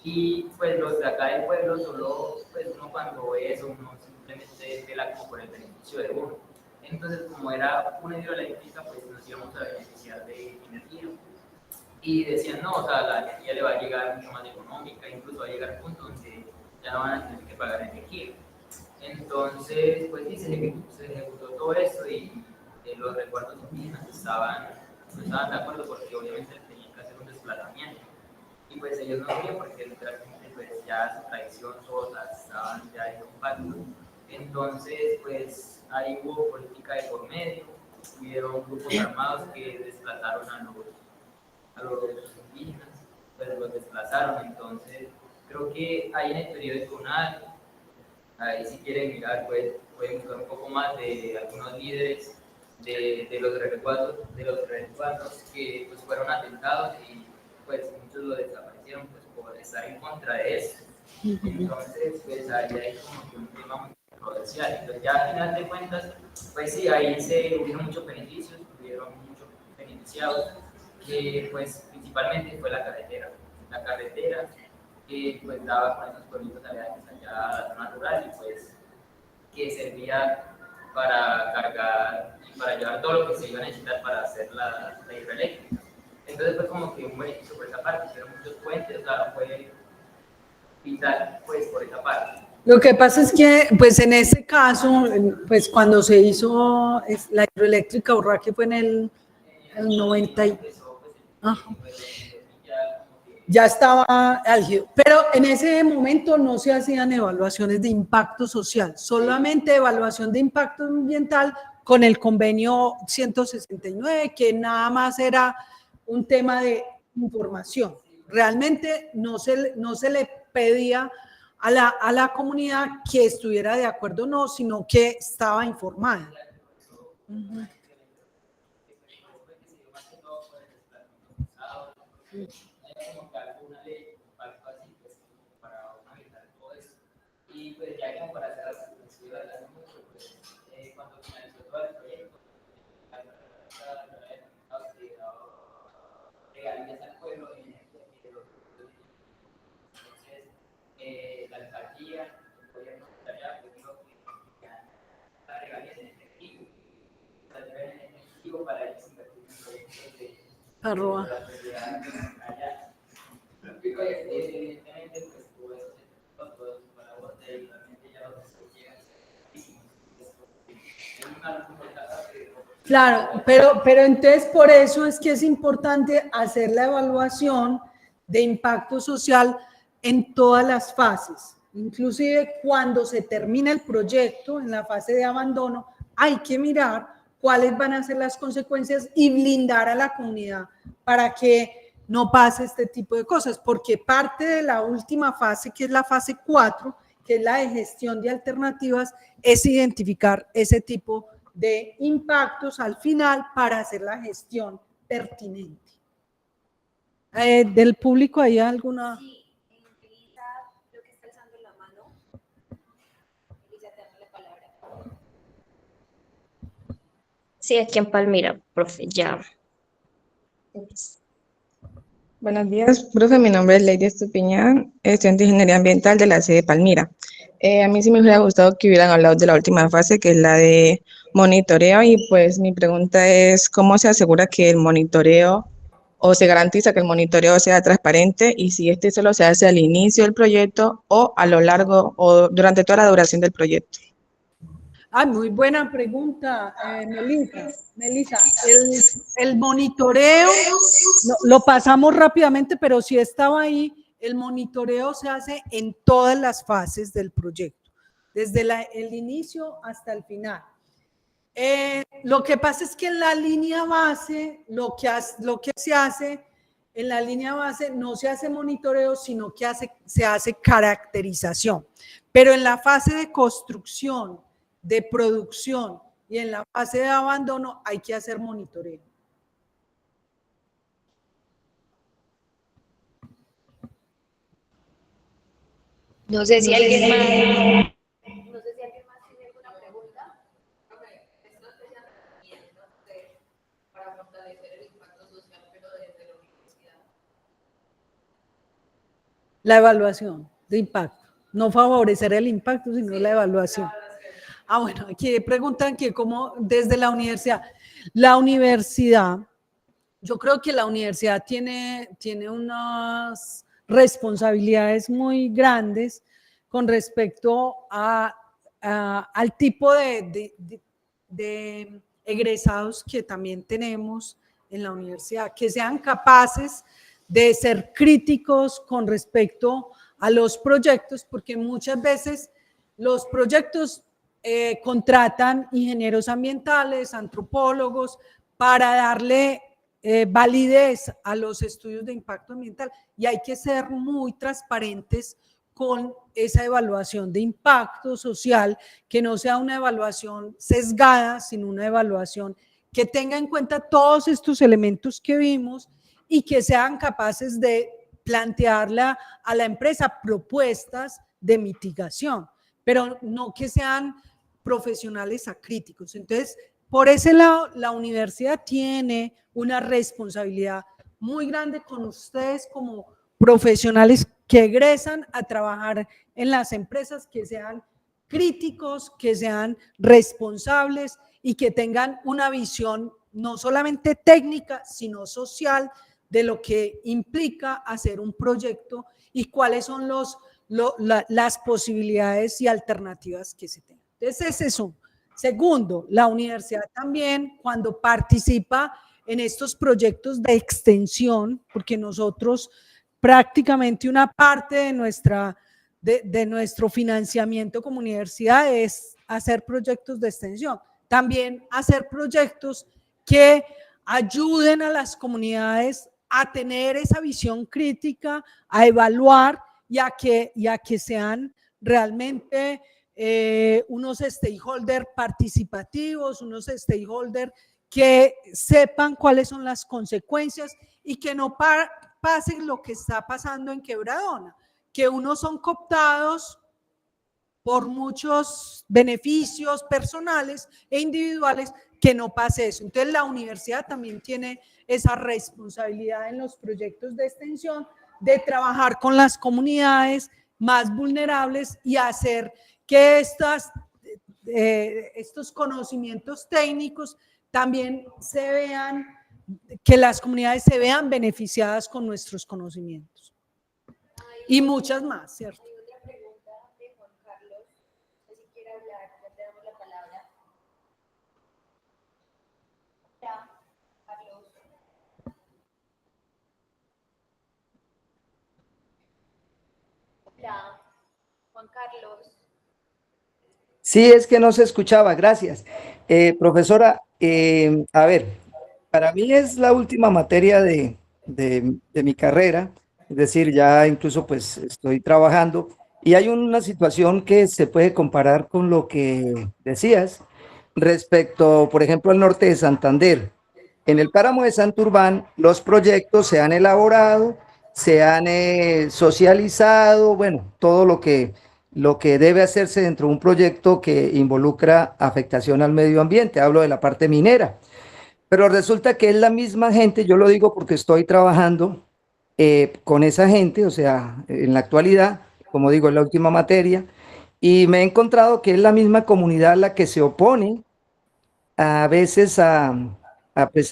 C: Y pues los de acá del pueblo, solo, pues uno cuando ve eso, uno simplemente vela como por el beneficio de uno. Entonces, como era una hidroeléctrica, pues nos íbamos a beneficiar de energía. Y decían, no, o sea, la energía le va a llegar mucho más económica, incluso va a llegar a un punto donde ya no van a tener que pagar energía. Entonces, pues sí, se ejecutó todo esto y los resguardos indígenas no estaban de acuerdo porque obviamente tenían que hacer un desplazamiento. Y pues ellos no querían porque literalmente pues ya su tradición, todas estaban ya en un pacto. Entonces, pues ahí hubo política de por medio, hubieron grupos armados que desplazaron a los indígenas, pues los desplazaron. Entonces, creo que ahí en el periodo CONAL, ahí si quieren mirar, pues pueden buscar un poco más de algunos líderes de los resguardos que pues, fueron atentados y pues muchos lo desaparecieron pues, por estar en contra de eso. Entonces, pues ahí hay como que un tema muy controversial. Entonces, ya al final de cuentas, pues sí, ahí se hubieron muchos beneficios, hubieron muchos beneficiados, que pues principalmente fue la carretera que pues daba con esos pueblitos aledaños allá a la zona rural y pues que servía para cargar y para llevar todo lo que se iba a necesitar para hacer la hidroeléctrica. Entonces fue como que un beneficio por esa parte, hicieron muchos puentes, o sea, fue vital pues por esa parte.
A: Lo que pasa es que, pues en ese caso, pues cuando se hizo la hidroeléctrica Urraque fue en el 90 y... ya estaba álgido, pero en ese momento no se hacían evaluaciones de impacto social, solamente evaluación de impacto ambiental con el convenio 169, que nada más era un tema de información. Realmente no se le pedía a la comunidad que estuviera de acuerdo o no, sino que estaba informada.
C: como tal una ley, un pacto así, pues como para evitar todo eso. Y pues ya como para hacer las exclusivas, hace mucho, pues cuando finalizó todo el proyecto, regalías al pueblo en entonces la alcaldía, el gobierno de allá, pues dijo que las regalías en efectivo, en efectivo para ellos invertir en proyectos de la sociedad allá. Pero evidentemente, pues todo eso se todo eso para vos, y realmente ya los que llegan es una cosa que
A: Claro, pero entonces por eso es que es importante hacer la evaluación de impacto social en todas las fases. Inclusive cuando se termina el proyecto, en la fase de abandono, hay que mirar cuáles van a ser las consecuencias y blindar a la comunidad para que no pase este tipo de cosas, porque parte de la última fase, que es la fase 4, que es la de gestión de alternativas, es identificar ese tipo de impactos al final para hacer la gestión pertinente. ¿Del público hay alguna?
L: Sí, Elisa, creo que está alzando la mano. Elisa, te damos la palabra.
B: Sí, aquí en Palmira, profe, ya.
M: Buenos días, profe. Mi nombre es Lady Estupiñán, estudiante de Ingeniería Ambiental de la sede de Palmira. A mí sí me hubiera gustado que hubieran hablado de la última fase, que es la de monitoreo, y pues mi pregunta es, ¿cómo se asegura que el monitoreo o se garantiza que el monitoreo sea transparente y si este solo se hace al inicio del proyecto o a lo largo o durante toda la duración del proyecto?
A: Muy buena pregunta, Melissa. El monitoreo, lo pasamos rápidamente, pero sí estaba ahí, el monitoreo se hace en todas las fases del proyecto, desde el inicio hasta el final. Lo que pasa es que en la línea base, lo que se hace en la línea base no se hace monitoreo, sino que se hace caracterización. Pero en la fase de construcción, de producción y en la fase de abandono hay que hacer monitoreo.
L: No sé si alguien más tiene alguna pregunta.
G: Para fortalecer el impacto social, pero desde la universidad.
A: La evaluación de impacto, no favorecer el impacto, sino la evaluación. Bueno, aquí preguntan que cómo desde la universidad. La universidad, yo creo que la universidad tiene unas responsabilidades muy grandes con respecto al tipo de egresados que también tenemos en la universidad, que sean capaces de ser críticos con respecto a los proyectos, porque muchas veces los proyectos contratan ingenieros ambientales, antropólogos, para darle validez a los estudios de impacto ambiental, y hay que ser muy transparentes con esa evaluación de impacto social, que no sea una evaluación sesgada, sino una evaluación que tenga en cuenta todos estos elementos que vimos y que sean capaces de plantearle a la empresa propuestas de mitigación, pero no que sean profesionales acríticos. Entonces, por ese lado, la universidad tiene una responsabilidad muy grande con ustedes como profesionales que egresan a trabajar en las empresas, que sean críticos, que sean responsables y que tengan una visión no solamente técnica, sino social de lo que implica hacer un proyecto y cuáles son las posibilidades y alternativas que se tengan. Entonces, es eso. Segundo, la universidad también, cuando participa en estos proyectos de extensión, porque nosotros prácticamente una parte de nuestro financiamiento como universidad es hacer proyectos de extensión. También hacer proyectos que ayuden a las comunidades a tener esa visión crítica, a evaluar y a que sean realmente unos stakeholders participativos, unos stakeholders que sepan cuáles son las consecuencias y que no pase lo que está pasando en Quebradona, que unos son cooptados por muchos beneficios personales e individuales, que no pase eso. Entonces la universidad también tiene esa responsabilidad en los proyectos de extensión de trabajar con las comunidades más vulnerables y hacer que estos conocimientos técnicos también se vean, que las comunidades se vean beneficiadas con nuestros conocimientos. Y muchas más, ¿cierto?
L: Juan Carlos.
E: Sí, es que no se escuchaba, gracias. Profesora, a ver, para mí es la última materia de mi carrera, es decir, ya incluso pues estoy trabajando y hay una situación que se puede comparar con lo que decías respecto, por ejemplo, al norte de Santander. En el páramo de Santurbán, los proyectos se han elaborado, se han socializado, bueno, todo lo que debe hacerse dentro de un proyecto que involucra afectación al medio ambiente, hablo de la parte minera, pero resulta que es la misma gente, yo lo digo porque estoy trabajando con esa gente, o sea, en la actualidad, como digo, es la última materia, y me he encontrado que es la misma comunidad la que se opone a veces pues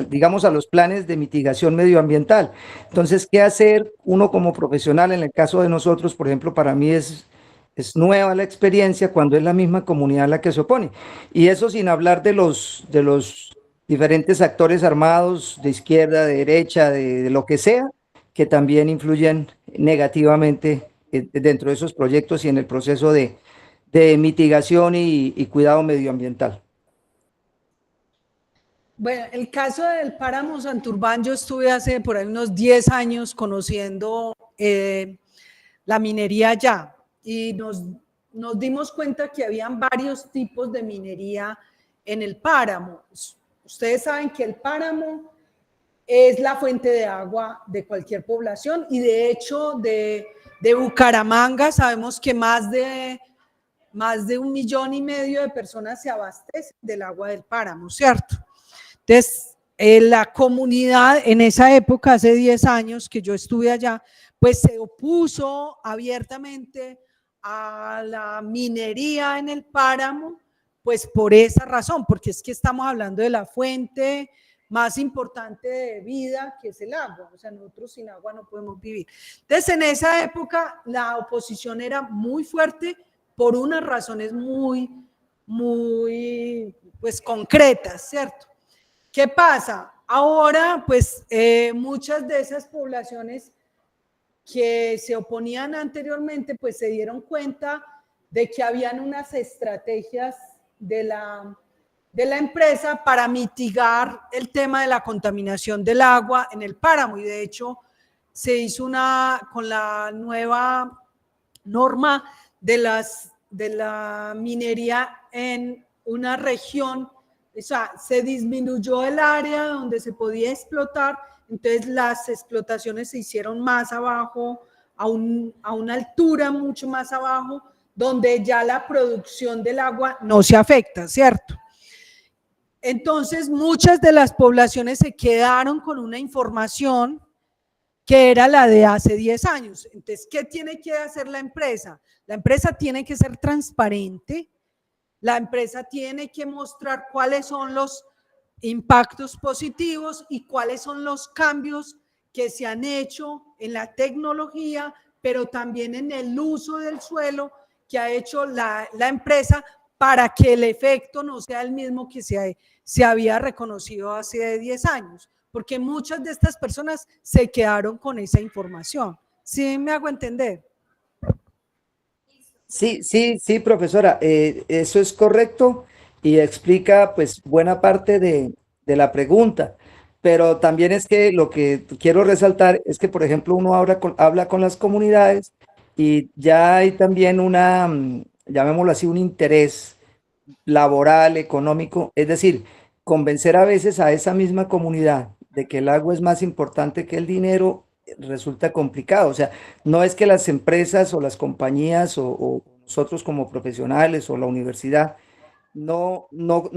E: digamos, a los planes de mitigación medioambiental. Entonces, ¿qué hacer uno como profesional? En el caso de nosotros, por ejemplo, para mí es nueva la experiencia cuando es la misma comunidad la que se opone. Y eso sin hablar de los diferentes actores armados de izquierda, de derecha, de lo que sea, que también influyen negativamente dentro de esos proyectos y en el proceso de mitigación y cuidado medioambiental.
A: Bueno, el caso del páramo Santurbán, yo estuve hace por ahí unos 10 años conociendo la minería allá y nos dimos cuenta que habían varios tipos de minería en el páramo. Ustedes saben que el páramo es la fuente de agua de cualquier población y de hecho de Bucaramanga sabemos que más de 1,5 millones de personas se abastecen del agua del páramo, ¿cierto? Entonces, la comunidad en esa época, hace 10 años que yo estuve allá, pues se opuso abiertamente a la minería en el páramo, pues por esa razón, porque es que estamos hablando de la fuente más importante de vida, que es el agua, o sea, nosotros sin agua no podemos vivir. Entonces, en esa época la oposición era muy fuerte por unas razones muy pues concretas, ¿cierto? ¿Qué pasa? Ahora, pues, muchas de esas poblaciones que se oponían anteriormente, pues se dieron cuenta de que habían unas estrategias de la empresa para mitigar el tema de la contaminación del agua en el páramo. Y de hecho, se hizo con la nueva norma de la minería en una región. O sea, se disminuyó el área donde se podía explotar, entonces las explotaciones se hicieron más abajo, a una altura mucho más abajo, donde ya la producción del agua no se afecta, ¿cierto? Entonces, muchas de las poblaciones se quedaron con una información que era la de hace 10 años. Entonces, ¿qué tiene que hacer la empresa? La empresa tiene que ser transparente. La empresa tiene que mostrar cuáles son los impactos positivos y cuáles son los cambios que se han hecho en la tecnología, pero también en el uso del suelo que ha hecho la empresa para que el efecto no sea el mismo que se había reconocido hace 10 años, porque muchas de estas personas se quedaron con esa información. ¿Sí me hago entender?
E: Sí, profesora, eso es correcto y explica pues buena parte de la pregunta, pero también es que lo que quiero resaltar es que, por ejemplo, uno habla con las comunidades y ya hay también llamémoslo así, un interés laboral, económico, es decir, convencer a veces a esa misma comunidad de que el agua es más importante que el dinero, resulta complicado. O sea, no es que las empresas o las compañías o nosotros como profesionales o la universidad no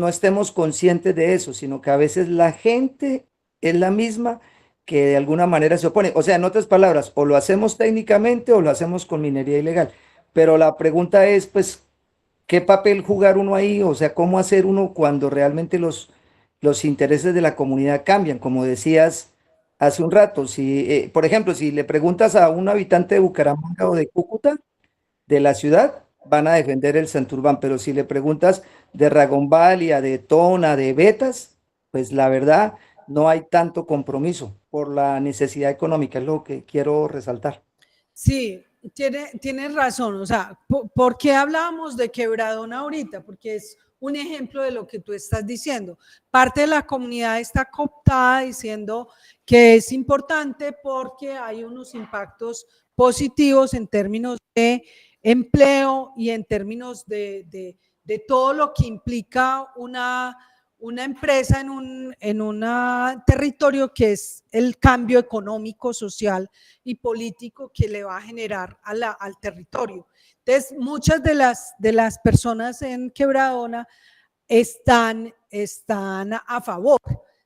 E: estemos conscientes de eso, sino que a veces la gente es la misma que de alguna manera se opone. O sea, en otras palabras, o lo hacemos técnicamente o lo hacemos con minería ilegal. Pero la pregunta es, pues, ¿qué papel jugar uno ahí? O sea, ¿cómo hacer uno cuando realmente los intereses de la comunidad cambian? Como decías hace un rato, si, por ejemplo, si le preguntas a un habitante de Bucaramanga o de Cúcuta, de la ciudad, van a defender el Santurbán, pero si le preguntas de Ragonvalia, de Tona, de Betas, pues la verdad no hay tanto compromiso por la necesidad económica, es lo que quiero resaltar.
A: Sí, tienes razón. O sea, ¿por qué hablábamos de Quebradona ahorita? Porque es un ejemplo de lo que tú estás diciendo. Parte de la comunidad está cooptada diciendo que es importante porque hay unos impactos positivos en términos de empleo y en términos de todo lo que implica una empresa en un territorio, que es el cambio económico, social y político que le va a generar al territorio. Entonces, muchas de las personas en Quebradona están a favor,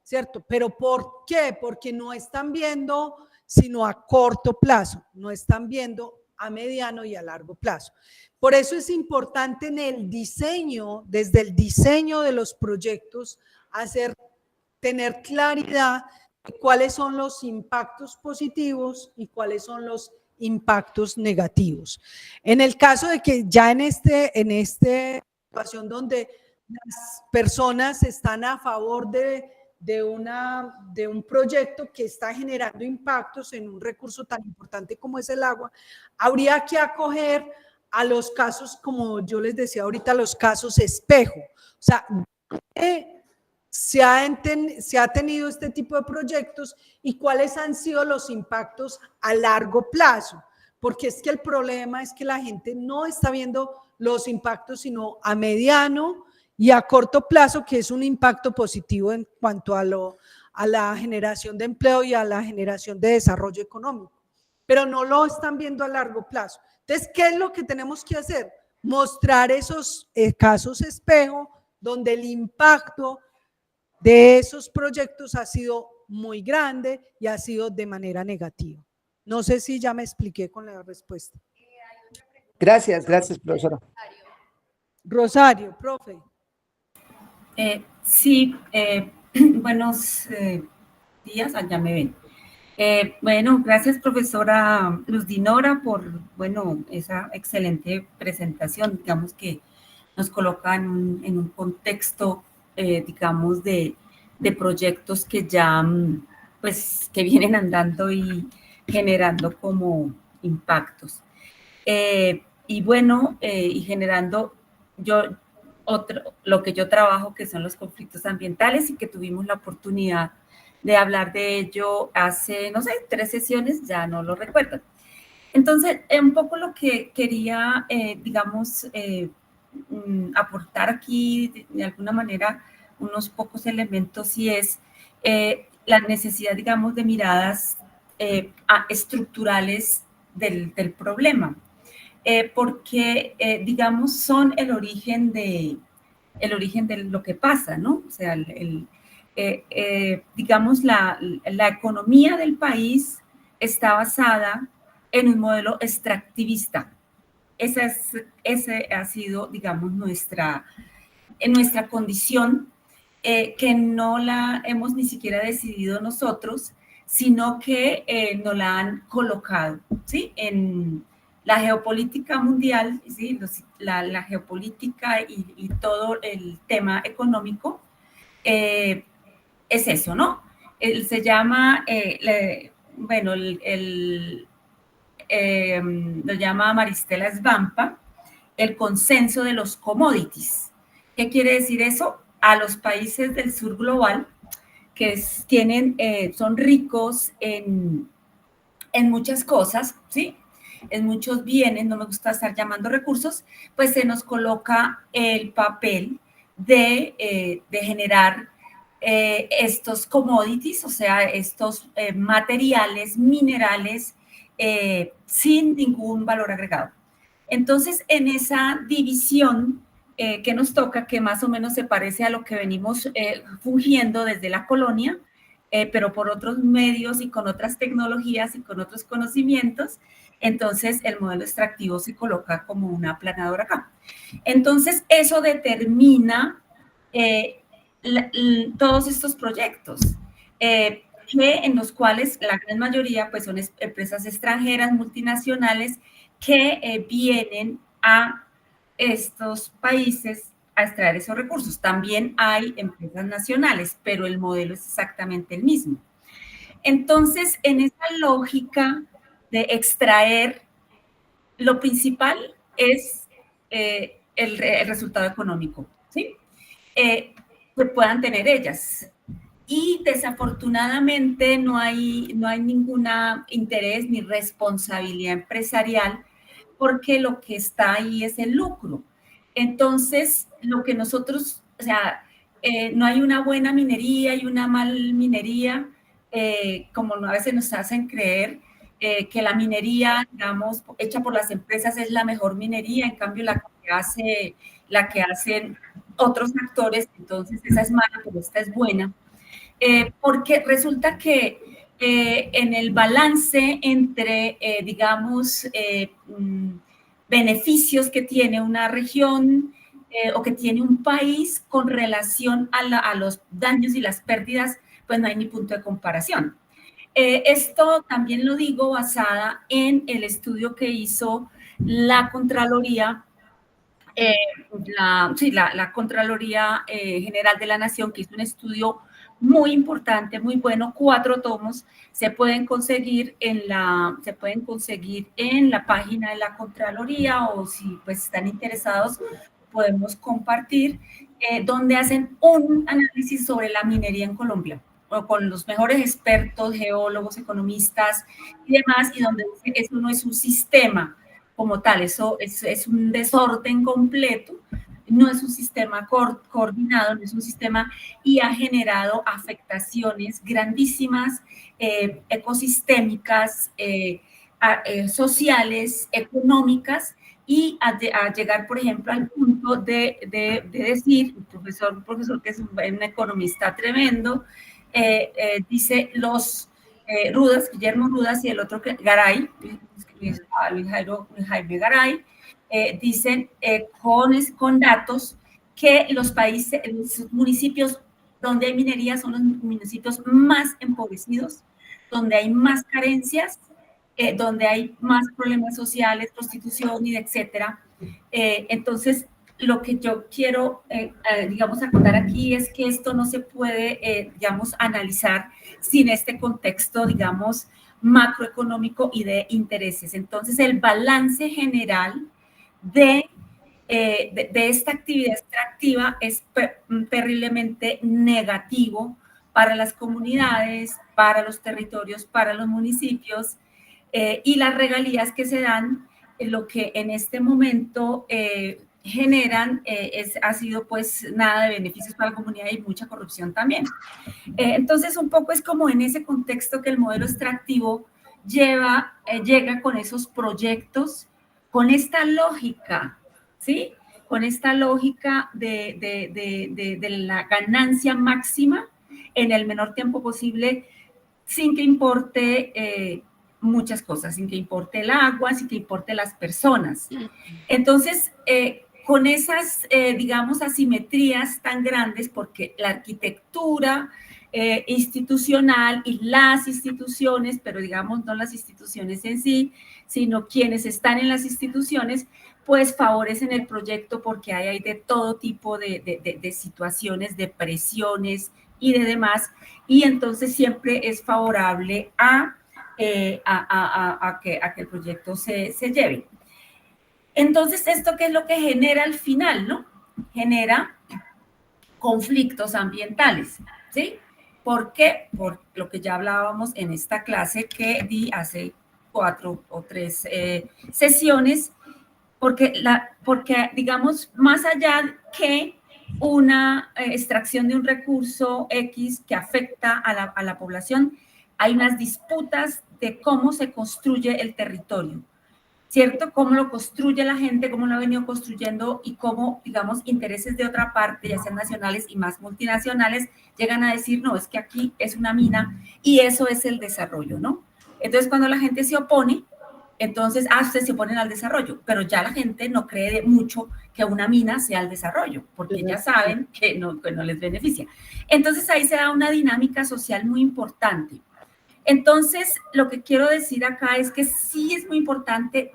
A: ¿cierto? ¿Pero por qué? Porque no están viendo sino a corto plazo, no están viendo a mediano y a largo plazo. Por eso es importante en el diseño, desde el diseño de los proyectos, tener claridad de cuáles son los impactos positivos y cuáles son los impactos negativos. En el caso de que ya en esta situación donde las personas están a favor de un proyecto que está generando impactos en un recurso tan importante como es el agua, habría que acoger a los casos, como yo les decía ahorita, los casos espejo. O sea, se ha tenido este tipo de proyectos y cuáles han sido los impactos a largo plazo, porque es que el problema es que la gente no está viendo los impactos sino a mediano y a corto plazo, que es un impacto positivo en cuanto a la generación de empleo y a la generación de desarrollo económico, pero no lo están viendo a largo plazo. Entonces, ¿qué es lo que tenemos que hacer? Mostrar esos casos espejo donde el impacto de esos proyectos ha sido muy grande y ha sido de manera negativa. No sé si ya me expliqué con la respuesta.
E: Gracias, profesora.
A: Rosario, profe.
N: Sí, buenos días, allá me ven. Bueno, gracias profesora Luz Dinora por, bueno, esa excelente presentación, digamos que nos coloca en un contexto, digamos, de proyectos que ya, pues, que vienen andando y generando como impactos. Y bueno, y generando lo que yo trabajo, que son los conflictos ambientales, y que tuvimos la oportunidad de hablar de ello hace, no sé, 3 sesiones, ya no lo recuerdo. Entonces, un poco lo que quería, digamos, aportar aquí de alguna manera unos pocos elementos, y es la necesidad, digamos, de miradas estructurales del problema, porque, digamos, son el origen de lo que pasa, ¿no? O sea, digamos, la economía del país está basada en un modelo extractivista. Ese ha sido, digamos, nuestra condición, que no la hemos ni siquiera decidido nosotros, sino que nos la han colocado, ¿sí? En la geopolítica mundial, ¿sí? La geopolítica y todo el tema económico, es eso, ¿no? Se llama, bueno, lo llama Maristela Svampa, el consenso de los commodities. ¿Qué quiere decir eso? A los países del sur global, que son ricos en muchas cosas, ¿sí? En muchos bienes, no me gusta estar llamando recursos, pues se nos coloca el papel de generar estos commodities, o sea, estos materiales, minerales, sin ningún valor agregado. Entonces, en esa división que nos toca, que más o menos se parece a lo que venimos fungiendo desde la colonia, pero por otros medios y con otras tecnologías y con otros conocimientos, entonces el modelo extractivo se coloca como una aplanadora acá. Entonces, eso determina todos estos proyectos, en los cuales la gran mayoría pues, son empresas extranjeras, multinacionales, que vienen a estos países a extraer esos recursos. También hay empresas nacionales, pero el modelo es exactamente el mismo. Entonces, en esa lógica de extraer, lo principal es el resultado económico, ¿sí? Que puedan tener ellas. Y desafortunadamente no hay ningún interés ni responsabilidad empresarial, porque lo que está ahí es el lucro. Entonces, lo que nosotros, o sea, no hay una buena minería y una mal minería, como a veces nos hacen creer, que la minería, digamos, hecha por las empresas es la mejor minería, en cambio la que hacen otros actores, entonces esa es mala, pero esta es buena. Porque resulta que en el balance entre, digamos, beneficios que tiene una región o que tiene un país con relación a los daños y las pérdidas, pues no hay ni punto de comparación. Esto también lo digo basada en el estudio que hizo la Contraloría, la Contraloría General de la Nación, que hizo un estudio muy importante, muy bueno, 4 tomos, se pueden conseguir en la página de la Contraloría, o si pues están interesados podemos compartir, donde hacen un análisis sobre la minería en Colombia, o con los mejores expertos, geólogos, economistas y demás, y donde dice eso no es un sistema como tal, eso es un desorden completo, no es un sistema coordinado, no es un sistema, y ha generado afectaciones grandísimas, ecosistémicas, sociales, económicas, y a llegar, por ejemplo, al punto de decir, un profesor que es un economista tremendo, dice Rudas, Guillermo Rudas, y el otro Garay, Luis Jaime Garay, dicen con datos que los países, los municipios donde hay minería son los municipios más empobrecidos, donde hay más carencias, donde hay más problemas sociales, prostitución y etcétera. Entonces, lo que yo quiero, digamos, acotar aquí es que esto no se puede, digamos, analizar sin este contexto, digamos, macroeconómico y de intereses. Entonces, el balance general de esta actividad extractiva es terriblemente negativo para las comunidades, para los territorios, para los municipios, y las regalías que se dan, lo que en este momento generan ha sido pues nada de beneficios para la comunidad y mucha corrupción también. Entonces un poco es como en ese contexto que el modelo extractivo llega con esos proyectos, con esta lógica, ¿sí? Con esta lógica de la ganancia máxima en el menor tiempo posible, sin que importe muchas cosas, sin que importe el agua, sin que importe las personas. Entonces, con esas, digamos, asimetrías tan grandes, porque la arquitectura institucional y las instituciones, pero digamos no las instituciones en sí, sino quienes están en las instituciones, pues favorecen el proyecto porque hay de todo tipo de situaciones, de presiones y de demás, y entonces siempre es favorable a que el proyecto se lleve. Entonces, ¿esto qué es lo que genera al final, no? Genera conflictos ambientales, ¿sí? ¿Por qué? Por lo que ya hablábamos en esta clase que di hace 4 o 3 sesiones, porque digamos, más allá que una extracción de un recurso X que afecta a la población, hay unas disputas de cómo se construye el territorio, ¿cierto? Cómo lo construye la gente, cómo lo ha venido construyendo y cómo, digamos, intereses de otra parte, ya sean nacionales y más multinacionales, llegan a decir, no, es que aquí es una mina y eso es el desarrollo, ¿no? Entonces, cuando la gente se opone, entonces, ustedes se oponen al desarrollo, pero ya la gente no cree mucho que una mina sea el desarrollo, porque ya saben que no les beneficia. Entonces, ahí se da una dinámica social muy importante. Entonces, lo que quiero decir acá es que sí es muy importante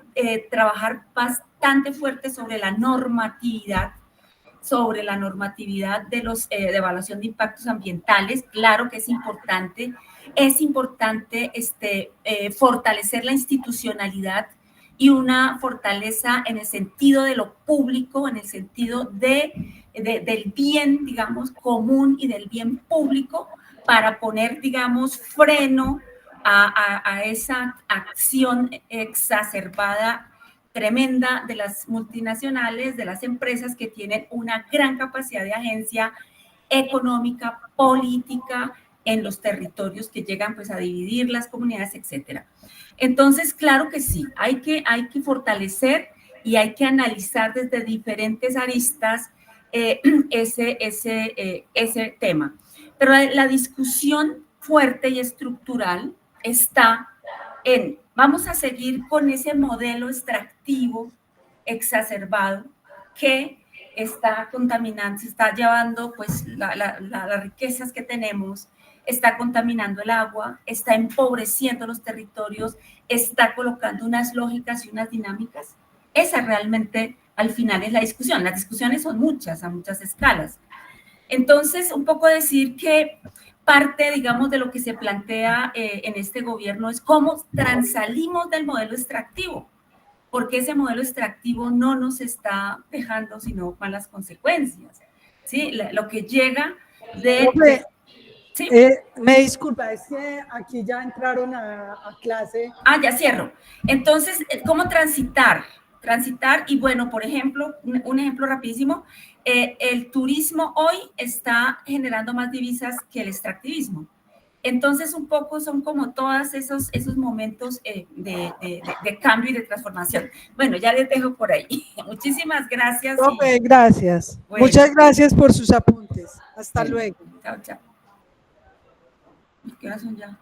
N: trabajar bastante fuerte sobre la normatividad de los de evaluación de impactos ambientales. Claro que es importante fortalecer la institucionalidad y una fortaleza en el sentido de lo público, en el sentido del bien, digamos, común y del bien público, para poner, digamos, freno a esa acción exacerbada, tremenda de las multinacionales, de las empresas que tienen una gran capacidad de agencia económica, política, en los territorios que llegan pues a dividir las comunidades, etcétera. Entonces, claro que sí, hay que fortalecer y hay que analizar desde diferentes aristas ese tema. Pero la discusión fuerte y estructural está en, vamos a seguir con ese modelo extractivo exacerbado que está contaminando, se está llevando pues las riquezas que tenemos, está contaminando el agua, está empobreciendo los territorios, está colocando unas lógicas y unas dinámicas. Esa realmente al final es la discusión. Las discusiones son muchas, a muchas escalas. Entonces, un poco decir que parte, digamos, de lo que se plantea en este gobierno es cómo transalimos del modelo extractivo, porque ese modelo extractivo no nos está dejando sino malas consecuencias, ¿sí? Lo que llega de... ¿sí?
A: Me disculpa, es que aquí ya entraron a clase.
N: Ya cierro. Entonces, ¿cómo transitar? Y bueno, por ejemplo, un ejemplo rapidísimo, el turismo hoy está generando más divisas que el extractivismo. Entonces, un poco son como todos esos momentos de cambio y de transformación. Bueno, ya les dejo por ahí. Muchísimas gracias.
A: Gracias. Bueno. Muchas gracias por sus apuntes. Hasta luego.
N: Chao, chao. ¿Qué horas son ya?